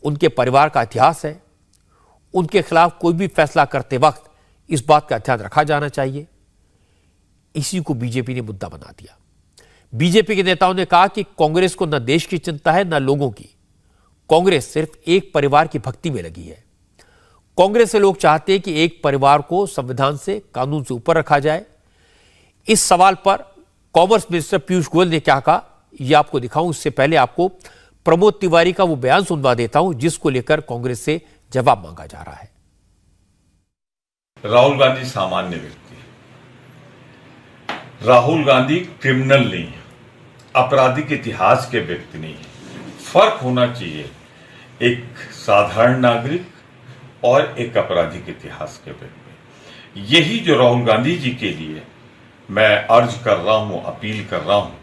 उनके परिवार का इतिहास है, उनके खिलाफ कोई भी फैसला करते वक्त इस बात का ध्यान रखा जाना चाहिए। इसी को बीजेपी ने मुद्दा बना दिया। बीजेपी के नेताओं ने कहा कि कांग्रेस को न देश की चिंता है न लोगों की। कांग्रेस सिर्फ एक परिवार की भक्ति में लगी है। कांग्रेस से लोग चाहते हैं कि एक परिवार को संविधान से, कानून से ऊपर रखा जाए। इस सवाल पर कॉमर्स मिनिस्टर पीयूष गोयल ने क्या कहा, यह आपको दिखाऊं। इससे पहले आपको प्रमोद तिवारी का वो बयान सुनवा देता हूं जिसको लेकर कांग्रेस से जवाब मांगा जा रहा है। राहुल गांधी सामान्य व्यक्ति है। राहुल गांधी क्रिमिनल नहीं है, आपराधिक इतिहास के व्यक्ति नहीं है। फर्क होना चाहिए एक साधारण नागरिक और एक आपराधिक इतिहास के व्यक्ति। यही जो राहुल गांधी जी के लिए मैं अर्ज कर रहा हूं, अपील कर रहा हूं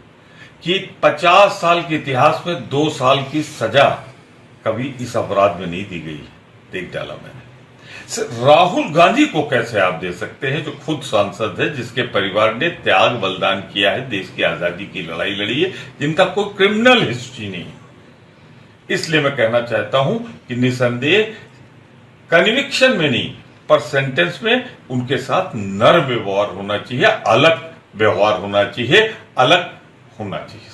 कि 50 साल के इतिहास में 2 साल की सजा कभी इस अपराध में नहीं दी गई। देख डाला मैंने। राहुल गांधी को कैसे आप दे सकते हैं, जो खुद सांसद है, जिसके परिवार ने त्याग बलिदान किया है, देश की आजादी की लड़ाई लड़ी है, जिनका कोई क्रिमिनल हिस्ट्री नहीं है। इसलिए मैं कहना चाहता हूं कि निसंदेह कन्विक्शन में नहीं पर सेंटेंस में उनके साथ नर व्यवहार होना चाहिए, अलग व्यवहार होना चाहिए, अलग होना चाहिए।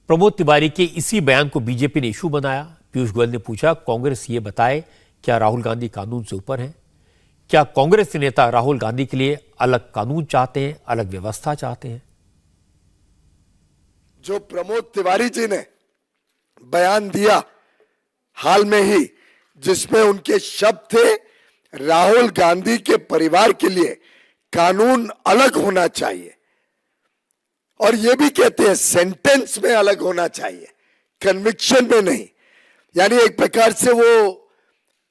प्रमोद तिवारी के इसी बयान को बीजेपी ने इशू बनाया। पीयूष गोयल ने पूछा, कांग्रेस ये बताए क्या राहुल गांधी कानून से ऊपर हैं? क्या कांग्रेस के नेता राहुल गांधी के लिए अलग कानून चाहते हैं, अलग व्यवस्था चाहते हैं? जो प्रमोद तिवारी जी ने बयान दिया हाल में ही, जिसमें उनके शब्द थे राहुल गांधी के परिवार के लिए कानून अलग होना चाहिए, और ये भी कहते हैं सेंटेंस में अलग होना चाहिए, कन्विक्शन में नहीं। यानी एक प्रकार से वो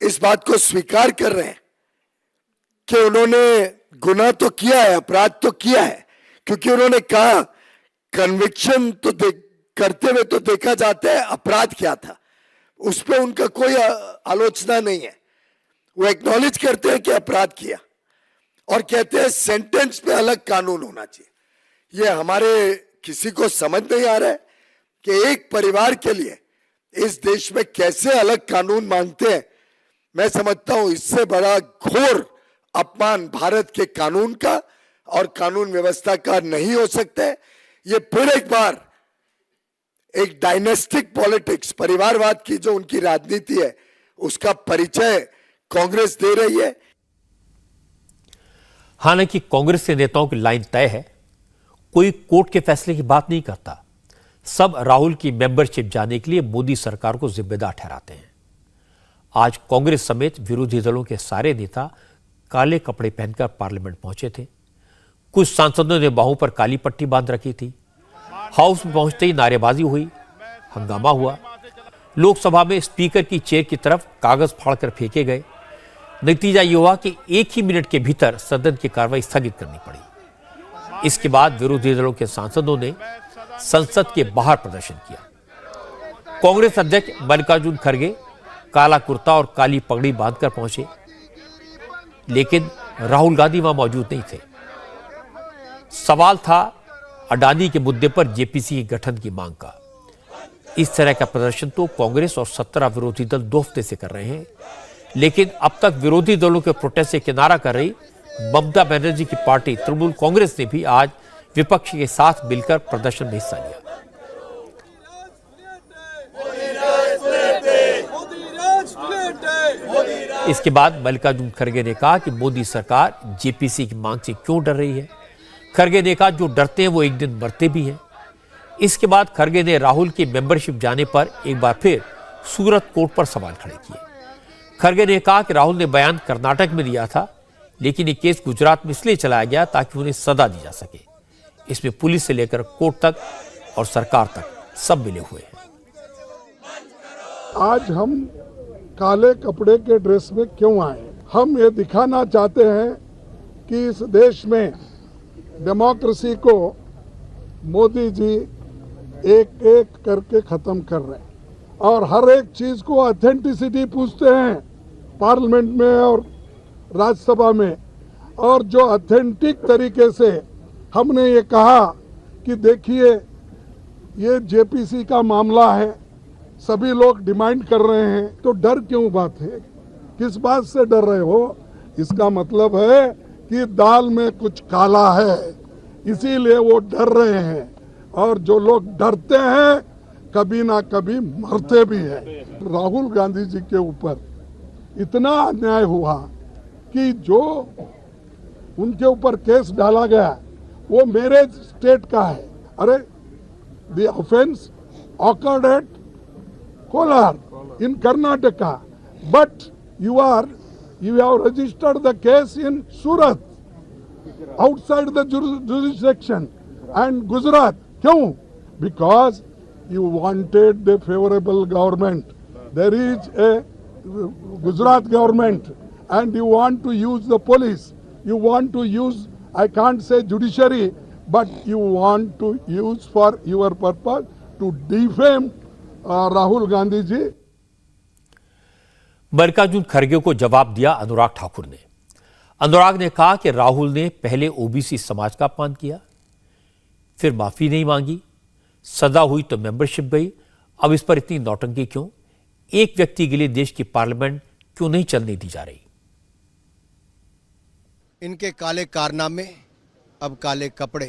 इस बात को स्वीकार कर रहे हैं कि उन्होंने गुनाह तो किया है, अपराध तो किया है, क्योंकि उन्होंने कहा कन्विक्शन तो करते हुए तो देखा जाता है, अपराध क्या था उस पर उनका कोई आलोचना नहीं है। वो एक्नॉलेज करते हैं कि अपराध किया और कहते हैं सेंटेंस पे अलग कानून होना चाहिए। ये हमारे किसी को समझ नहीं आ रहा है कि एक परिवार के लिए इस देश में कैसे अलग कानून मांगते हैं। मैं समझता हूं इससे बड़ा घोर अपमान भारत के कानून का और कानून व्यवस्था का नहीं हो सकता है। ये फिर एक बार एक डायनेस्टिक पॉलिटिक्स, परिवारवाद की जो उनकी राजनीति है, उसका परिचय कांग्रेस दे रही है। हालांकि कांग्रेस के नेताओं की लाइन तय है, कोई कोर्ट के फैसले की बात नहीं करता। सब राहुल की मेंबरशिप जाने के लिए मोदी सरकार को जिम्मेदार ठहराते हैं। आज कांग्रेस समेत विरोधी दलों के सारे नेता काले कपड़े पहनकर पार्लियामेंट पहुंचे थे। कुछ सांसदों ने बाहों पर काली पट्टी बांध रखी थी। हाउस में पहुंचते ही नारेबाजी हुई, हंगामा हुआ। लोकसभा में स्पीकर की चेयर की तरफ कागज फाड़कर फेंके गए। नतीजा यह हुआ कि एक ही मिनट के भीतर सदन की कार्रवाई स्थगित करनी पड़ी। इसके बाद विरोधी दलों के सांसदों ने संसद के बाहर प्रदर्शन किया। कांग्रेस अध्यक्ष मल्लिकार्जुन खड़गे काला कुर्ता और काली पगड़ी बांधकर पहुंचे, लेकिन राहुल गांधी वहां मौजूद नहीं थे। सवाल था अडानी के मुद्दे पर जेपीसी के गठन की मांग का। इस तरह का प्रदर्शन तो कांग्रेस और 17 विरोधी दल 2 हफ्ते से कर रहे हैं, लेकिन अब तक विरोधी दलों के प्रोटेस्ट से किनारा कर रही ममता बनर्जी की पार्टी तृणमूल कांग्रेस ने भी आज विपक्ष के साथ मिलकर प्रदर्शन में हिस्सा लिया। इसके बाद मल्लिकार्जुन खड़गे ने कहा कि मोदी सरकार जेपीसी की मांग से क्यों डर रही है। खड़गे ने कहा जो डरते हैं वो एक दिन मरते भी हैं। इसके बाद खड़गे ने राहुल की मेंबरशिप जाने पर एक बार फिर सूरत कोर्ट पर सवाल खड़े किए। खड़गे ने कहा कि राहुल ने बयान कर्नाटक में दिया था, लेकिन ये केस गुजरात में इसलिए चलाया गया ताकि उन्हें सजा दी जा सके। इसमें पुलिस से लेकर कोर्ट तक और सरकार तक सब मिले हुए हैं। आज हम काले कपड़े के ड्रेस में क्यों आए? हम ये दिखाना चाहते हैं कि इस देश में डेमोक्रेसी को मोदी जी एक एक करके खत्म कर रहे हैं और हर एक चीज को ऑथेंटिसिटी पूछते हैं पार्लियामेंट में और राज्यसभा में। और जो ऑथेंटिक तरीके से हमने ये कहा कि देखिए ये जेपीसी का मामला है, सभी लोग डिमांड कर रहे हैं, तो डर क्यों बात है? किस बात से डर रहे हो? इसका मतलब है कि दाल में कुछ काला है, इसीलिए वो डर रहे हैं। और जो लोग डरते हैं कभी ना कभी मरते भी हैं। राहुल गांधी जी के ऊपर इतना अन्याय हुआ कि जो उनके ऊपर केस डाला गया वो मेरे स्टेट का है। अरे the offence occurred at Kolar in Karnataka, but you have registered the case in Surat, outside the jurisdiction, and Gujarat. Kyun? Because you wanted the favorable government. There is a Gujarat government, and you want to use the police. You want to use, I can't say judiciary, but you want to use for your purpose to defame Rahul Gandhi ji. Mallikarjun खड़गे को जवाब दिया अनुराग ठाकुर ने। अनुराग ने कहा कि राहुल ने पहले ओबीसी समाज का अपमान किया, फिर माफी नहीं मांगी, सजा हुई तो मेंबरशिप गई, अब इस पर इतनी नौटंकी क्यों? एक व्यक्ति के लिए देश की पार्लियामेंट क्यों नहीं चलने दी जा रही? इनके काले कारनामे, अब काले कपड़े,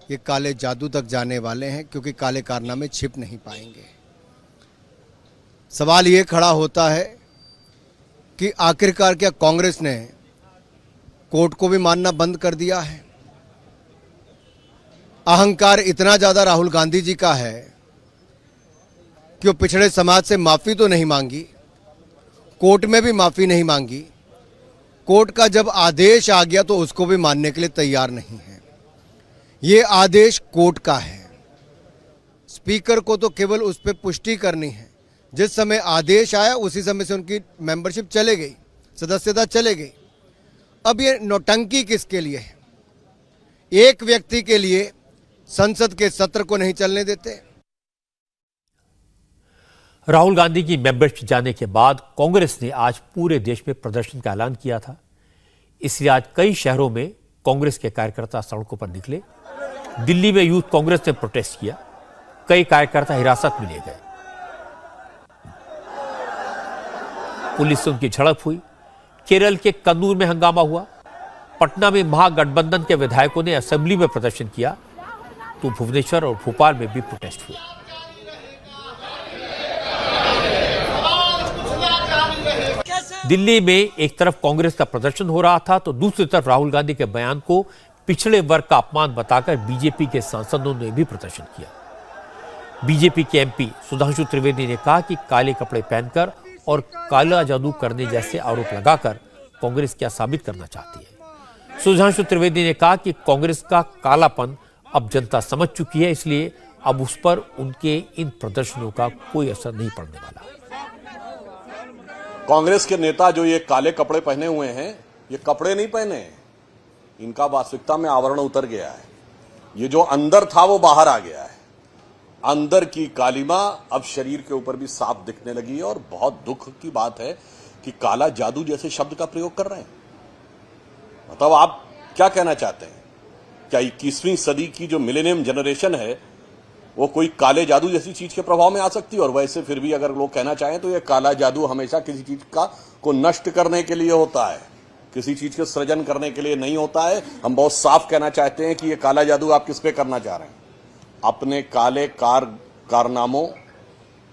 ये काले जादू तक जाने वाले हैं, क्योंकि काले कारनामे छिप नहीं पाएंगे। सवाल ये खड़ा होता है कि आखिरकार क्या कांग्रेस ने कोर्ट को भी मानना बंद कर दिया है? अहंकार इतना ज्यादा राहुल गांधी जी का है कि वो पिछड़े समाज से माफी तो नहीं मांगी, कोर्ट में भी माफी नहीं मांगी, कोर्ट का जब आदेश आ गया तो उसको भी मानने के लिए तैयार नहीं है। ये आदेश कोर्ट का है, स्पीकर को तो केवल उस पर पुष्टि करनी है। जिस समय आदेश आया उसी समय से उनकी मेंबरशिप चले गई, सदस्यता चले गई। अब ये नौटंकी किसके लिए है? एक व्यक्ति के लिए संसद के सत्र को नहीं चलने देते। राहुल गांधी की मेंबरशिप जाने के बाद कांग्रेस ने आज पूरे देश में प्रदर्शन का ऐलान किया था। इसलिए आज कई शहरों में कांग्रेस के कार्यकर्ता सड़कों पर निकले। दिल्ली में यूथ कांग्रेस ने प्रोटेस्ट किया, कई कार्यकर्ता हिरासत में लिए गए, पुलिस से उनकी झड़प हुई। केरल के कन्नूर में हंगामा हुआ। पटना में महागठबंधन के विधायकों ने असेंबली में प्रदर्शन किया, तो भुवनेश्वर और भोपाल में भी प्रोटेस्ट हुए। दिल्ली में एक तरफ कांग्रेस का प्रदर्शन हो रहा था, तो दूसरी तरफ राहुल गांधी के बयान को पिछड़े वर्ग का अपमान बताकर बीजेपी के सांसदों ने भी प्रदर्शन किया। बीजेपी के एमपी सुधांशु त्रिवेदी ने कहा कि काले कपड़े पहनकर और काला जादू करने जैसे आरोप लगाकर कांग्रेस क्या साबित करना चाहती है। सुधांशु त्रिवेदी ने कहा कि कांग्रेस का कालापन अब जनता समझ चुकी है, इसलिए अब उस पर उनके इन प्रदर्शनों का कोई असर नहीं पड़ने वाला। कांग्रेस के नेता जो ये काले कपड़े पहने हुए हैं, ये कपड़े नहीं पहने हैं, इनका वास्तविकता में आवरण उतर गया है। ये जो अंदर था वो बाहर आ गया है। अंदर की कालिमा अब शरीर के ऊपर भी साफ दिखने लगी है। और बहुत दुख की बात है कि काला जादू जैसे शब्द का प्रयोग कर रहे हैं। मतलब आप क्या कहना चाहते हैं? क्या 21वीं सदी की जो मिलेनियम जनरेशन है वो कोई काले जादू जैसी चीज के प्रभाव में आ सकती है? और वैसे फिर भी अगर लोग कहना चाहें तो ये काला जादू हमेशा किसी चीज को नष्ट करने के लिए होता है, किसी चीज के सृजन करने के लिए नहीं होता है। हम बहुत साफ कहना चाहते हैं कि ये काला जादू आप किस पे करना चाह रहे हैं? अपने काले कारनामों,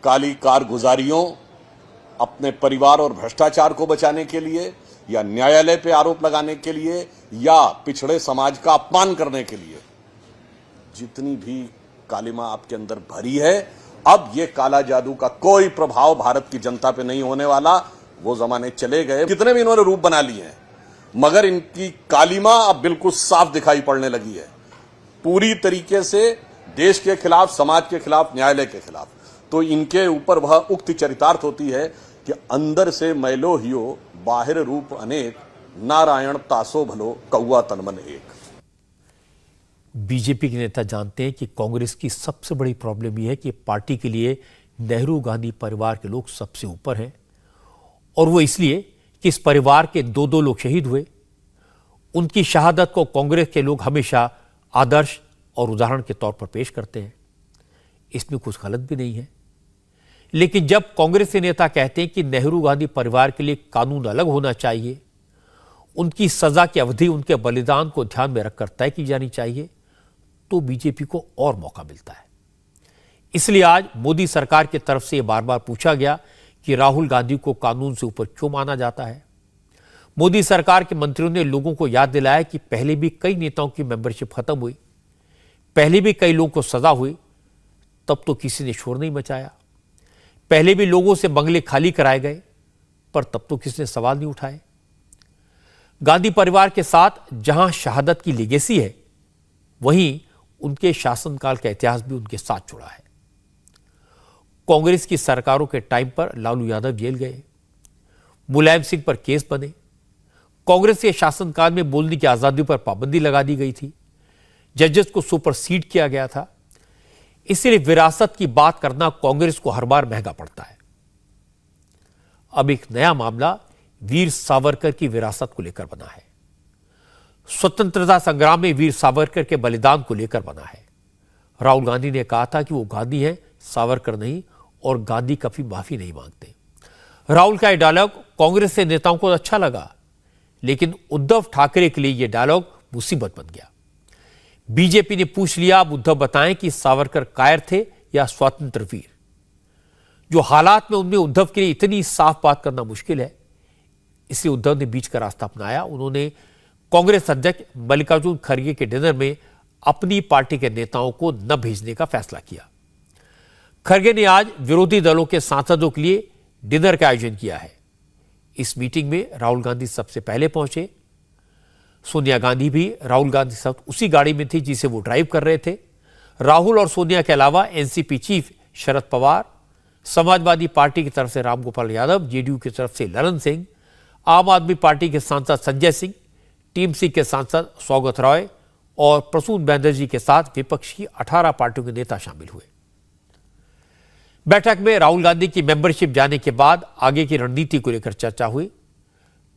काली कारगुजारियों, अपने परिवार और भ्रष्टाचार को बचाने के लिए, या न्यायालय पे आरोप लगाने के लिए, या पिछड़े समाज का अपमान करने के लिए? जितनी भी कालिमा आपके अंदर भरी है, अब ये काला जादू का कोई प्रभाव भारत की जनता पे नहीं होने वाला। वो जमाने चले गए, कितने भी इन्होंने रूप बना लिए हैं, मगर इनकी कालिमा अब बिल्कुल साफ दिखाई पड़ने लगी है, पूरी तरीके से देश के खिलाफ, समाज के खिलाफ, न्यायालय के खिलाफ। तो इनके ऊपर वह उक्ति चरितार्थ होती है कि अंदर से मैलो हियो, बाहिर रूप अनेक, नारायण तासो भलो, कौआ तनमन एक। बीजेपी के नेता जानते हैं कि कांग्रेस की सबसे बड़ी प्रॉब्लम यह है कि पार्टी के लिए नेहरू गांधी परिवार के लोग सबसे ऊपर हैं, और वो इसलिए कि इस परिवार के दो लोग शहीद हुए। उनकी शहादत को कांग्रेस के लोग हमेशा आदर्श और उदाहरण के तौर पर पेश करते हैं। इसमें कुछ गलत भी नहीं है, लेकिन जब कांग्रेस के नेता कहते हैं कि नेहरू गांधी परिवार के लिए कानून अलग होना चाहिए, उनकी सजा की अवधि उनके बलिदान को ध्यान में रखकर तय की जानी चाहिए, तो बीजेपी को और मौका मिलता है। इसलिए आज मोदी सरकार की तरफ से बार बार पूछा गया कि राहुल गांधी को कानून से ऊपर क्यों माना जाता है। मोदी सरकार के मंत्रियों ने लोगों को याद दिलाया कि पहले भी कई नेताओं की मेंबरशिप खत्म हुई, पहले भी कई लोगों को सजा हुई, तब तो किसी ने शोर नहीं मचाया। पहले भी लोगों से बंगले खाली कराए गए, पर तब तो किसी ने सवाल नहीं उठाए। गांधी परिवार के साथ जहां शहादत की लेगेसी है, वहीं उनके शासनकाल का इतिहास भी उनके साथ जुड़ा है। कांग्रेस की सरकारों के टाइम पर लालू यादव जेल गए, मुलायम सिंह पर केस बने, कांग्रेस के शासनकाल में बोलने की आजादी पर पाबंदी लगा दी गई थी, जजेस को सुपरसीड किया गया था। इसलिए विरासत की बात करना कांग्रेस को हर बार महंगा पड़ता है। अब एक नया मामला वीर सावरकर की विरासत को लेकर बना है। स्वतंत्रता संग्राम में वीर सावरकर के बलिदान को लेकर बना है। राहुल गांधी ने कहा था कि वो गांधी हैं, सावरकर नहीं, और गांधी कभी माफी नहीं मांगते। राहुल का यह डायलॉग कांग्रेस के नेताओं को अच्छा लगा, लेकिन उद्धव ठाकरे के लिए यह डायलॉग मुसीबत बन गया। बीजेपी ने पूछ लिया, अब उद्धव बताएं कि सावरकर कायर थे या स्वतंत्र वीर। जो हालात में उनमें उद्धव के लिए इतनी साफ बात करना मुश्किल है, इसलिए उद्धव ने बीच का रास्ता अपनाया। उन्होंने कांग्रेस अध्यक्ष मल्लिकार्जुन खड़गे के डिनर में अपनी पार्टी के नेताओं को न भेजने का फैसला किया। खड़गे ने आज विरोधी दलों के सांसदों के लिए डिनर का आयोजन किया है। इस मीटिंग में राहुल गांधी सबसे पहले पहुंचे। सोनिया गांधी भी राहुल गांधी साथ उसी गाड़ी में थी जिसे वो ड्राइव कर रहे थे। राहुल और सोनिया के अलावा NCP chief Sharad Pawar, Samajwadi party की तरफ से रामगोपाल यादव, जेडीयू की तरफ से ललन सिंह, आम आदमी पार्टी के सांसद संजय सिंह, टीएमसी के सांसद सौगत रॉय और प्रसून बैनर्जी के साथ विपक्ष की 18 पार्टियों के नेता शामिल हुए। बैठक में राहुल गांधी की मेंबरशिप जाने के बाद आगे की रणनीति को लेकर चर्चा हुई।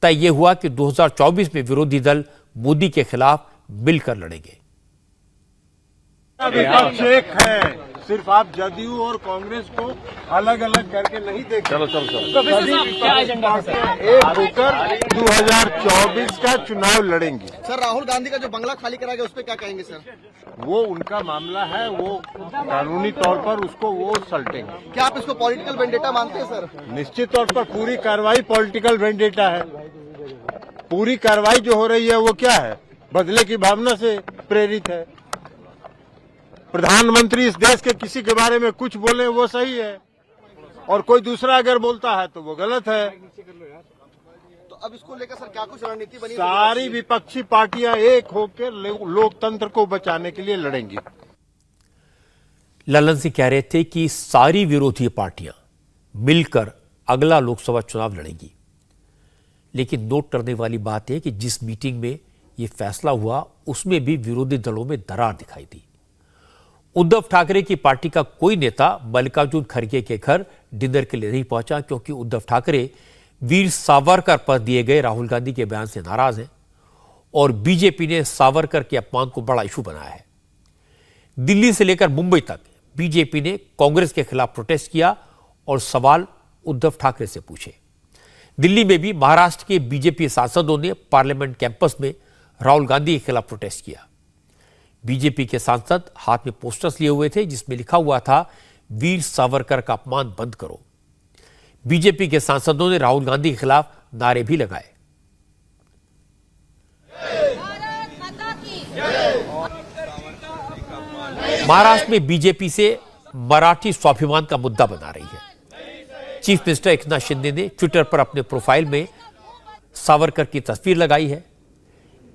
तय यह हुआ कि 2024 में विरोधी दल मोदी के खिलाफ मिलकर लड़ेंगे। विपक्ष एक है, सिर्फ आप जदयू और कांग्रेस को अलग अलग करके नहीं देखें। चलो एक होकर 2024 का चुनाव लड़ेंगे। सर, राहुल गांधी का जो बंगला खाली करा गया उस पर क्या कहेंगे सर? वो उनका मामला है, वो कानूनी तौर पर उसको वो सल्टेंगे। क्या आप इसको पॉलिटिकल वेंडेटा मानते हैं सर? निश्चित तौर पर पूरी कार्रवाई पॉलिटिकल वेंडेटा है। पूरी कार्रवाई जो हो रही है वो क्या है? बदले की भावना से प्रेरित है। प्रधानमंत्री इस देश के किसी के बारे में कुछ बोले वो सही है, और कोई दूसरा अगर बोलता है तो वो गलत है। तो अब इसको लेकर सर क्या कुछ रणनीति बनी? सारी विपक्षी पार्टियां एक होकर लोकतंत्र को बचाने के लिए लड़ेंगी। ललन सिंह कह रहे थे कि सारी विरोधी पार्टियां मिलकर अगला लोकसभा चुनाव लड़ेंगी। लेकिन नोट करने वाली बात है कि जिस मीटिंग में यह फैसला हुआ उसमें भी विरोधी दलों में दरार दिखाई दी। उद्धव ठाकरे की पार्टी का कोई नेता मल्लिकार्जुन खड़गे के घर डिनर के लिए नहीं पहुंचा, क्योंकि उद्धव ठाकरे वीर सावरकर पर दिए गए राहुल गांधी के बयान से नाराज हैं और बीजेपी ने सावरकर के अपमान को बड़ा इशू बनाया है। दिल्ली से लेकर मुंबई तक बीजेपी ने कांग्रेस के खिलाफ प्रोटेस्ट किया और सवाल उद्धव ठाकरे से पूछे। दिल्ली में भी महाराष्ट्र के बीजेपी सांसदों ने पार्लियामेंट कैंपस में राहुल गांधी के खिलाफ प्रोटेस्ट किया। बीजेपी के सांसद हाथ में पोस्टर्स लिए हुए थे जिसमें लिखा हुआ था, वीर सावरकर का अपमान बंद करो। बीजेपी के सांसदों ने राहुल गांधी के खिलाफ नारे भी लगाए। महाराष्ट्र में बीजेपी से मराठी स्वाभिमान का मुद्दा बना रही है। चीफ मिनिस्टर एकनाथ शिंदे ने ट्विटर पर अपने प्रोफाइल में सावरकर की तस्वीर लगाई है।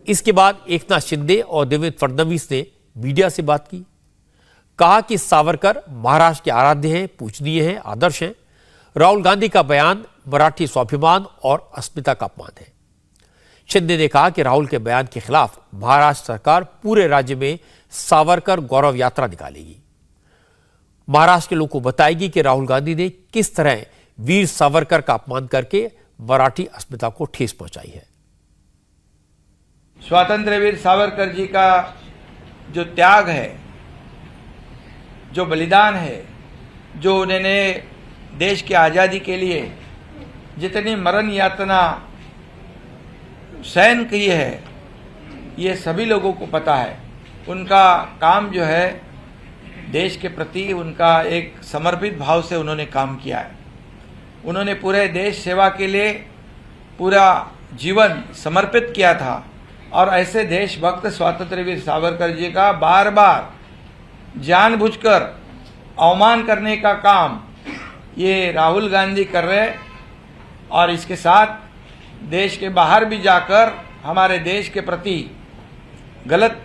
इसके बाद एकनाथ शिंदे और देवेंद्र फडणवीस ने मीडिया से बात की। कहा कि सावरकर महाराष्ट्र के आराध्य हैं, पूजनीय हैं, आदर्श हैं। राहुल गांधी का बयान मराठी स्वाभिमान और अस्मिता का अपमान है। शिंदे ने कहा कि राहुल के बयान के खिलाफ महाराष्ट्र सरकार पूरे राज्य में सावरकर गौरव यात्रा निकालेगी। महाराष्ट्र के लोगों को बताएगी कि राहुल गांधी ने किस तरह वीर सावरकर का अपमान करके मराठी अस्मिता को ठेस पहुंचाई है। स्वातंत्र्य वीर सावरकर जी का जो त्याग है, जो बलिदान है, जो उन्होंने देश की आज़ादी के लिए जितनी मरण यातना सहन की है, ये सभी लोगों को पता है। उनका काम जो है देश के प्रति, उनका एक समर्पित भाव से उन्होंने काम किया है। उन्होंने पूरे देश सेवा के लिए पूरा जीवन समर्पित किया था, और ऐसे देशभक्त स्वतंत्र वीर सावरकर जी का बार बार जानबूझकर अवमान करने का काम ये राहुल गांधी कर रहे, और इसके साथ देश के बाहर भी जाकर हमारे देश के प्रति गलत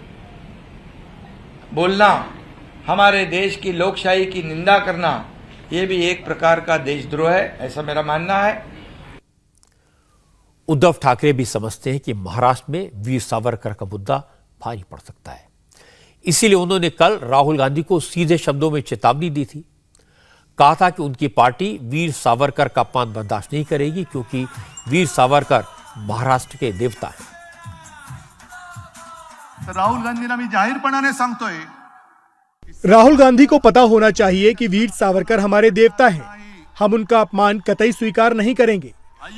बोलना, हमारे देश की लोकशाही की निंदा करना, ये भी एक प्रकार का देशद्रोह है, ऐसा मेरा मानना है। उद्धव ठाकरे भी समझते हैं कि महाराष्ट्र में वीर सावरकर का मुद्दा भारी पड़ सकता है। इसीलिए उन्होंने कल राहुल गांधी को सीधे शब्दों में चेतावनी दी थी। कहा था कि उनकी पार्टी वीर सावरकर का अपमान बर्दाश्त नहीं करेगी क्योंकि वीर सावरकर महाराष्ट्र के देवता हैं। राहुल गांधींना मी जाहीरपणाने सांगतोय, राहुल गांधी को पता होना चाहिए कि वीर सावरकर हमारे देवता हैं। हम उनका अपमान कतई स्वीकार नहीं करेंगे।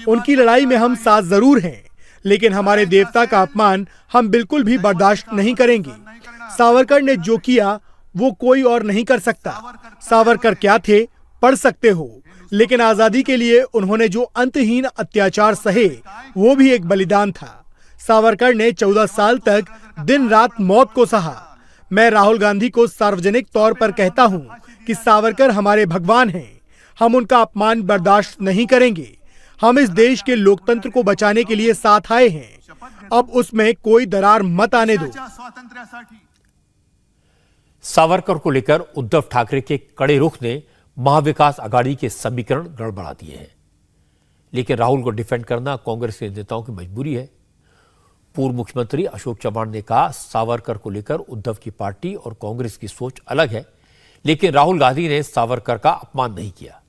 उनकी लड़ाई में हम साथ जरूर हैं, लेकिन हमारे देवता का अपमान हम बिल्कुल भी बर्दाश्त नहीं करेंगे। सावरकर ने जो किया वो कोई और नहीं कर सकता। सावरकर क्या थे पढ़ सकते हो, लेकिन आजादी के लिए उन्होंने जो अंतहीन अत्याचार सहे वो भी एक बलिदान था। सावरकर ने 14 साल तक दिन रात मौत को सहा। मैं राहुल गांधी को सार्वजनिक तौर पर कहता हूं कि सावरकर हमारे भगवान हैं। हम उनका अपमान बर्दाश्त नहीं करेंगे। हम इस देश के लोकतंत्र को बचाने के लिए साथ आए हैं। अब उसमें कोई दरार मत आने दो। सावरकर को लेकर उद्धव ठाकरे के कड़े रुख ने महाविकास आघाड़ी के समीकरण गड़बड़ा दिए हैं, लेकिन राहुल को डिफेंड करना कांग्रेस के नेताओं की मजबूरी है। पूर्व मुख्यमंत्री अशोक चव्हाण ने कहा, सावरकर को लेकर उद्धव की पार्टी और कांग्रेस की सोच अलग है, लेकिन राहुल गांधी ने सावरकर का अपमान नहीं किया।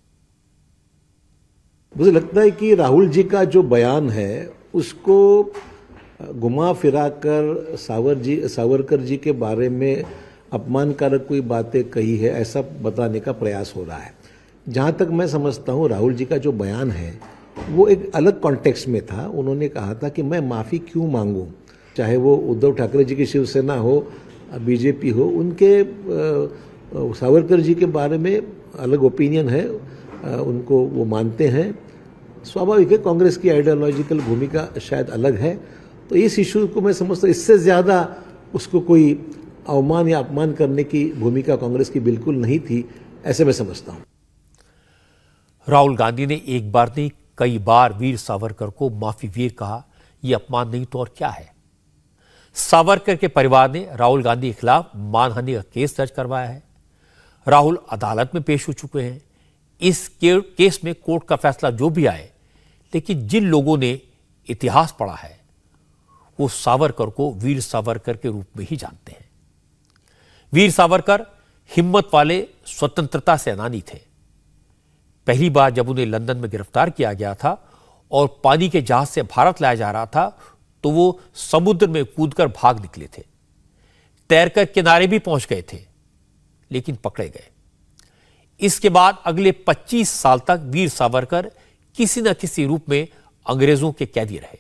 मुझे लगता है कि राहुल जी का जो बयान है उसको घुमा फिरा कर सावरकर जी के बारे में अपमानकारक कोई बातें कही है ऐसा बताने का प्रयास हो रहा है। जहाँ तक मैं समझता हूँ राहुल जी का जो बयान है वो एक अलग कॉन्टेक्स्ट में था। उन्होंने कहा था कि मैं माफ़ी क्यों मांगूं, चाहे वो उद्धव ठाकरे जी की शिवसेना हो, बीजेपी हो, उनके सावरकर जी के बारे में अलग ओपिनियन है, उनको वो मानते हैं। स्वाभाविक है, कांग्रेस की आइडियोलॉजिकल भूमिका शायद अलग है। तो इस इशू को मैं समझता हूँ इससे ज़्यादा उसको कोई अवमान या अपमान करने की भूमिका कांग्रेस की बिल्कुल नहीं थी, ऐसे मैं समझता हूँ। राहुल गांधी ने एक बार नहीं कई बार वीर सावरकर को माफी वीर कहा। यह अपमान नहीं तो और क्या है। सावरकर के परिवार ने राहुल गांधी के खिलाफ मानहानि का केस दर्ज करवाया है। राहुल अदालत में पेश हो चुके हैं। इस केस में कोर्ट का फैसला जो भी आए, लेकिन जिन लोगों ने इतिहास पढ़ा है वो सावरकर को वीर सावरकर के रूप में ही जानते हैं। वीर सावरकर हिम्मत वाले स्वतंत्रता सेनानी थे। पहली बार जब उन्हें लंदन में गिरफ्तार किया गया था और पानी के जहाज से भारत लाया जा रहा था तो वो समुद्र में कूदकर भाग निकले थे। तैरकर किनारे भी पहुंच गए थे, लेकिन पकड़े गए। इसके बाद अगले 25 साल तक वीर सावरकर किसी न किसी रूप में अंग्रेजों के कैदी रहे।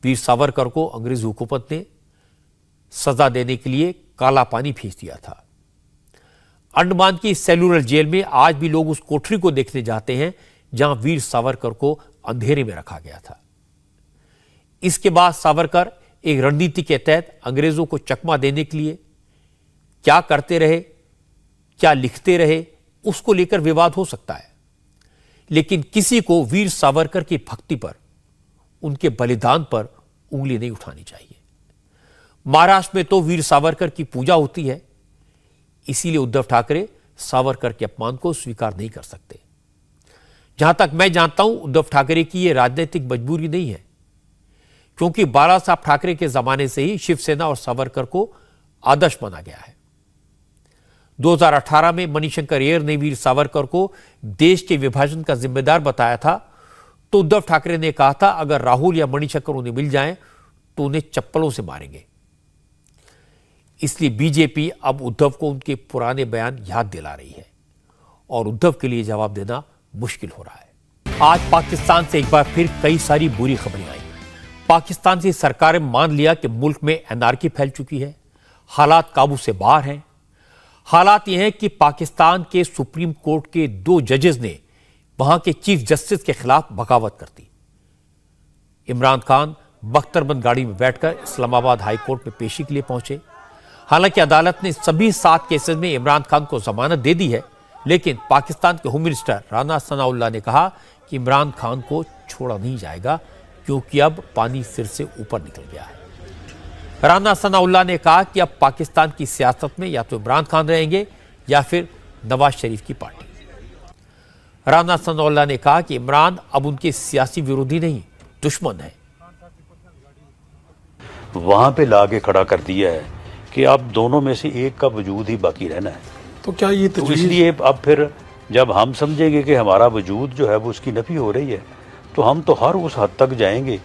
वीर सावरकर को अंग्रेज हुकूमत ने सजा देने के लिए काला पानी भेज दिया था। अंडमान की सेलुलर जेल में आज भी लोग उस कोठरी को देखने जाते हैं जहां वीर सावरकर को अंधेरे में रखा गया था। इसके बाद सावरकर एक रणनीति के तहत अंग्रेजों को चकमा देने के लिए क्या करते रहे, क्या लिखते रहे, उसको लेकर विवाद हो सकता है, लेकिन किसी को वीर सावरकर की भक्ति पर, उनके बलिदान पर उंगली नहीं उठानी चाहिए। महाराष्ट्र में तो वीर सावरकर की पूजा होती है, इसीलिए उद्धव ठाकरे सावरकर के अपमान को स्वीकार नहीं कर सकते। जहां तक मैं जानता हूं उद्धव ठाकरे की यह राजनीतिक मजबूरी नहीं है, क्योंकि बाला साहब ठाकरे के जमाने से ही शिवसेना और सावरकर को आदर्श माना गया है। 2018 में मणिशंकर अय्यर ने वीर सावरकर को देश के विभाजन का जिम्मेदार बताया था, तो उद्धव ठाकरे ने कहा था अगर राहुल या मणिशंकर उन्हें मिल जाएं तो उन्हें चप्पलों से मारेंगे। इसलिए बीजेपी अब उद्धव को उनके पुराने बयान याद दिला रही है और उद्धव के लिए जवाब देना मुश्किल हो रहा है। आज पाकिस्तान से एक बार फिर कई सारी बुरी खबरें आई। पाकिस्तान की सरकार ने मान लिया कि मुल्क में एनार्की फैल चुकी है, हालात काबू से बाहर हैं। हालात यह है कि पाकिस्तान के सुप्रीम कोर्ट के 2 जजेस ने वहां के चीफ जस्टिस के खिलाफ बगावत कर दी। इमरान खान बख्तरबंद गाड़ी में बैठकर इस्लामाबाद हाई कोर्ट में पेशी के लिए पहुंचे। हालांकि अदालत ने सभी 7 केसेस में इमरान खान को जमानत दे दी है, लेकिन पाकिस्तान के होम मिनिस्टर राना सनाउल्लाह ने कहा कि इमरान खान को छोड़ा नहीं जाएगा क्योंकि अब पानी सिर से ऊपर निकल गया है। राना सनाउल्लाह ने कहा कि अब पाकिस्तान की सियासत में या तो इमरान खान रहेंगे या फिर नवाज शरीफ की पार्टी। राना सनाउल्लाह ने कहा कि इमरान अब उनके सियासी विरोधी नहीं, दुश्मन है। वहां पे लाके खड़ा कर दिया है कि अब दोनों में से एक का वजूद ही बाकी रहना है। तो क्या ये तो इसलिए अब फिर जब हम समझेंगे कि हमारा वजूद जो है वो उसकी नफी हो रही है, तो हम तो हर उस हद तक जाएंगे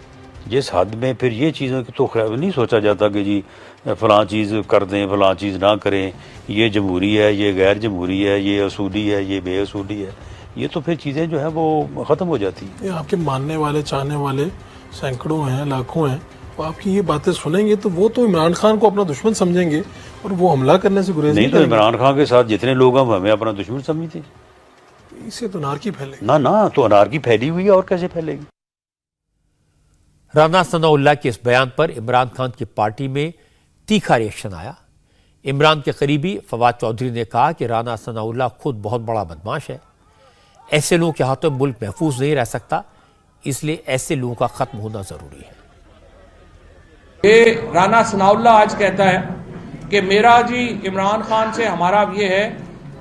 जिस हद में फिर ये चीज़ों की तो नहीं सोचा जाता कि जी फ़लाँ चीज़ कर दें, फ़लाँ चीज़ ना करें, ये जमहूरी है, ये गैर जमहूरी है, ये असूली है, ये बेअसूली है। ये तो फिर चीज़ें जो है वो ख़त्म हो जाती हैं। आपके मानने वाले, चाहने वाले सैकड़ों हैं, लाखों हैं, तो आपकी ये बातें सुनेंगे तो वो तो इमरान खान को अपना दुश्मन समझेंगे और वो हमला करने से गुरेज नहीं। तो इमरान खान के साथ जितने लोग हैं हमें अपना दुश्मन समझते हैं। इससे तो अनारकी फैलेगी। ना तो अनारकी फैली हुई है और कैसे फैलेगी। राना सनाउल्लाह के इस बयान पर इमरान खान की पार्टी में तीखा रिएक्शन आया। इमरान के करीबी फवाद चौधरी ने कहा कि राना सनाउल्लाह खुद बहुत बड़ा बदमाश है, ऐसे लोगों के हाथों में मुल्क महफूज नहीं रह सकता, इसलिए ऐसे लोगों का खत्म होना जरूरी है। ये राना सनाउल्लाह आज कहता है कि मेरा जी इमरान खान से हमारा ये है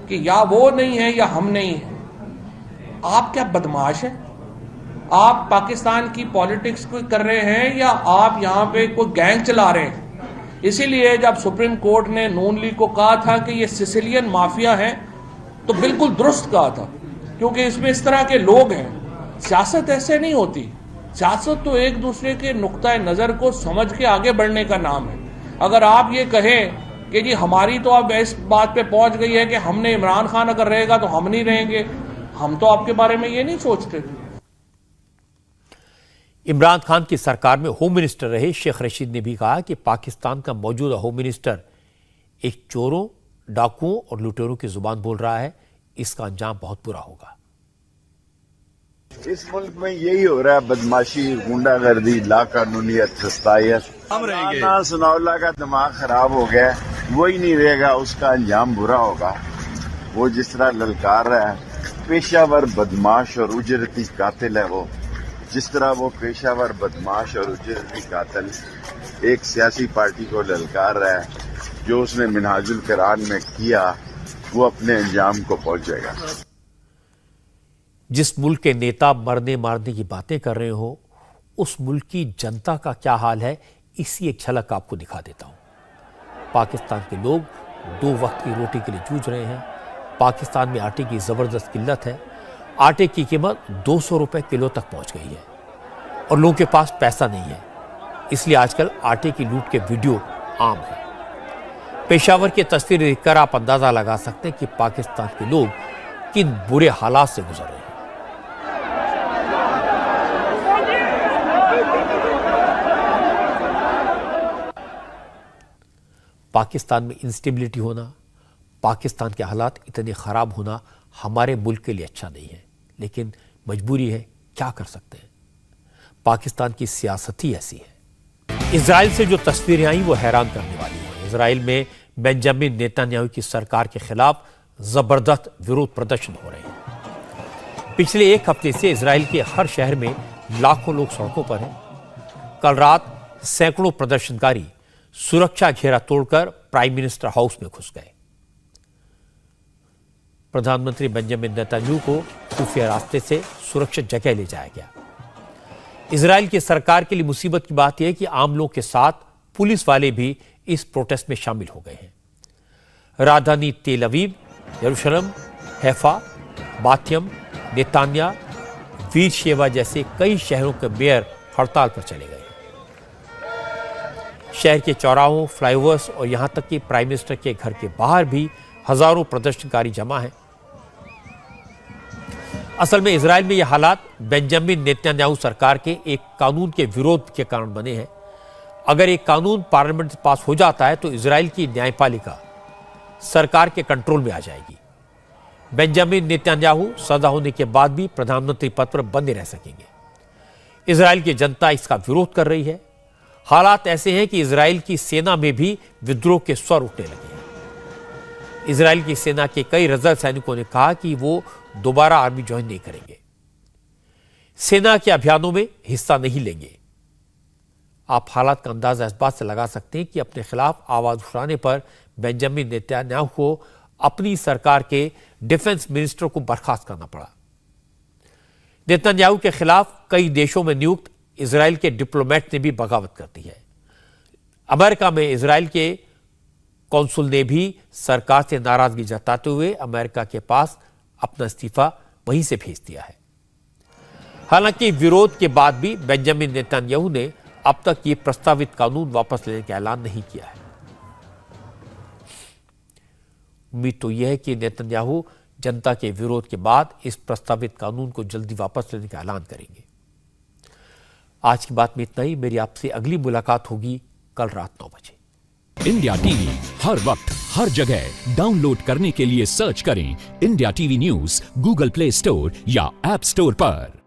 कि या वो नहीं है या हम नहीं है। आप क्या बदमाश हैं? आप पाकिस्तान की पॉलिटिक्स को कर रहे हैं या आप यहाँ पे कोई गैंग चला रहे हैं? इसीलिए जब सुप्रीम कोर्ट ने नून लीग को कहा था कि ये सिसिलियन माफिया हैं, तो बिल्कुल दुरुस्त कहा था, क्योंकि इसमें इस तरह के लोग हैं। सियासत ऐसे नहीं होती। सियासत तो एक दूसरे के नुक्ता नज़र को समझ के आगे बढ़ने का नाम है। अगर आप ये कहें कि जी हमारी तो अब इस बात पे पहुंच गई है कि हमने इमरान खान अगर रहेगा तो हम नहीं रहेंगे, हम तो आपके बारे में ये नहीं सोचते। इमरान खान की सरकार में होम मिनिस्टर रहे शेख रशीद ने भी कहा कि पाकिस्तान का मौजूदा होम मिनिस्टर एक चोरों, डाकुओं और लुटेरों की जुबान बोल रहा है, इसका अंजाम बहुत बुरा होगा। इस मुल्क में यही हो रहा है, बदमाशी, गुंडागर्दी, लाकानूनियत, सस्तायत। राना सनाउल्लाह का दिमाग खराब हो गया, वही नहीं रहेगा, उसका अंजाम बुरा होगा। वो जिस तरह ललकार रहा है, पेशावर बदमाश और उजरती कातिल है। वो जिस तरह वो पेशावर बदमाश और उजरती कातिल एक सियासी पार्टी को ललकार रहा है, जो उसने मिनहाजुल कुरान में किया, वो अपने अंजाम को पहुंचेगा। जिस मुल्क के नेता मरने मारने की बातें कर रहे हो, उस मुल्क की जनता का क्या हाल है, इसी एक झलक आपको दिखा देता हूं। पाकिस्तान के लोग 2 वक्त की रोटी के लिए जूझ रहे हैं। पाकिस्तान में आटे की जबरदस्त किल्लत है। आटे की कीमत 200 रुपए किलो तक पहुंच गई है और लोगों के पास पैसा नहीं है, इसलिए आजकल आटे की लूट के वीडियो आम है। पेशावर की तस्वीरें देखकर आप अंदाजा लगा सकते हैं कि पाकिस्तान के लोग किन बुरे हालात से गुजर रहे हैं। पाकिस्तान में इंस्टेबिलिटी होना, पाकिस्तान के हालात इतने खराब होना हमारे मुल्क के लिए अच्छा नहीं है, लेकिन मजबूरी है, क्या कर सकते हैं। पाकिस्तान की सियासत ही ऐसी है। इजराइल से जो तस्वीरें आई वो हैरान करने वाली हैं। इजराइल में बेंजामिन नेतन्याहू की सरकार के खिलाफ जबरदस्त विरोध प्रदर्शन हो रहे हैं। पिछले 1 हफ्ते से इजराइल के हर शहर में लाखों लोग सड़कों पर हैं। कल रात सैकड़ों प्रदर्शनकारी सुरक्षा घेरा तोड़कर प्राइम मिनिस्टर हाउस में घुस गए। प्रधानमंत्री बेंजामिन नेतन्याहू को खुफिया रास्ते से सुरक्षित जगह ले जाया गया। इजराइल की सरकार के लिए मुसीबत की बात यह है कि आम लोग के साथ पुलिस वाले भी इस प्रोटेस्ट में शामिल हो गए हैं। राजधानी तेल अवीव, यरूशलेम, हैफा, बाथियम, नेतान्या, वीर शेवा जैसे कई शहरों के मेयर हड़ताल पर चले गए। शहर के चौराहों, फ्लाईओवर्स और यहां तक कि प्राइम मिनिस्टर के घर के बाहर भी हजारों प्रदर्शनकारी जमा हैं। असल में इजराइल में यह हालात बेंजामिन नेतन्याहू सरकार के एक कानून के विरोध के कारण बने हैं। अगर एक कानून पार्लियामेंट से पास हो जाता है तो इजराइल की न्यायपालिका सरकार के कंट्रोल में आ जाएगी। बेंजामिन नेतन्याहू सजा होने के बाद भी प्रधानमंत्री पद पर बने रह सकेंगे। इजराइल की जनता इसका विरोध कर रही है। हालात ऐसे हैं कि इजराइल की सेना में भी विद्रोह के स्वर उठने लगे हैं। इजराइल की सेना के कई रिजर्व सैनिकों ने कहा कि वो दोबारा आर्मी ज्वाइन नहीं करेंगे, सेना के अभियानों में हिस्सा नहीं लेंगे। आप हालात का अंदाजा इस बात से लगा सकते हैं कि अपने खिलाफ आवाज उठाने पर बेंजामिन नेतन्याहू को अपनी सरकार के डिफेंस मिनिस्टर को बर्खास्त करना पड़ा। नेतन्याहू के खिलाफ कई देशों में नियुक्त इजराइल के डिप्लोमेट ने भी बगावत कर दी है। अमेरिका में इजराइल के कौंसुल ने भी सरकार से नाराजगी जताते हुए अमेरिका के पास अपना इस्तीफा वहीं से भेज दिया है। हालांकि विरोध के बाद भी बेंजामिन नेतन्याहू ने अब तक ये प्रस्तावित कानून वापस लेने का ऐलान नहीं किया है। उम्मीद तो यह है कि नेतन्याहू जनता के विरोध के बाद इस प्रस्तावित कानून को जल्दी वापस लेने का ऐलान करेंगे। आज की बात में इतना ही। मेरी आपसे अगली मुलाकात होगी कल रात 9 बजे। इंडिया टीवी हर वक्त हर जगह डाउनलोड करने के लिए सर्च करें India TV news Google play store या ऐप स्टोर पर।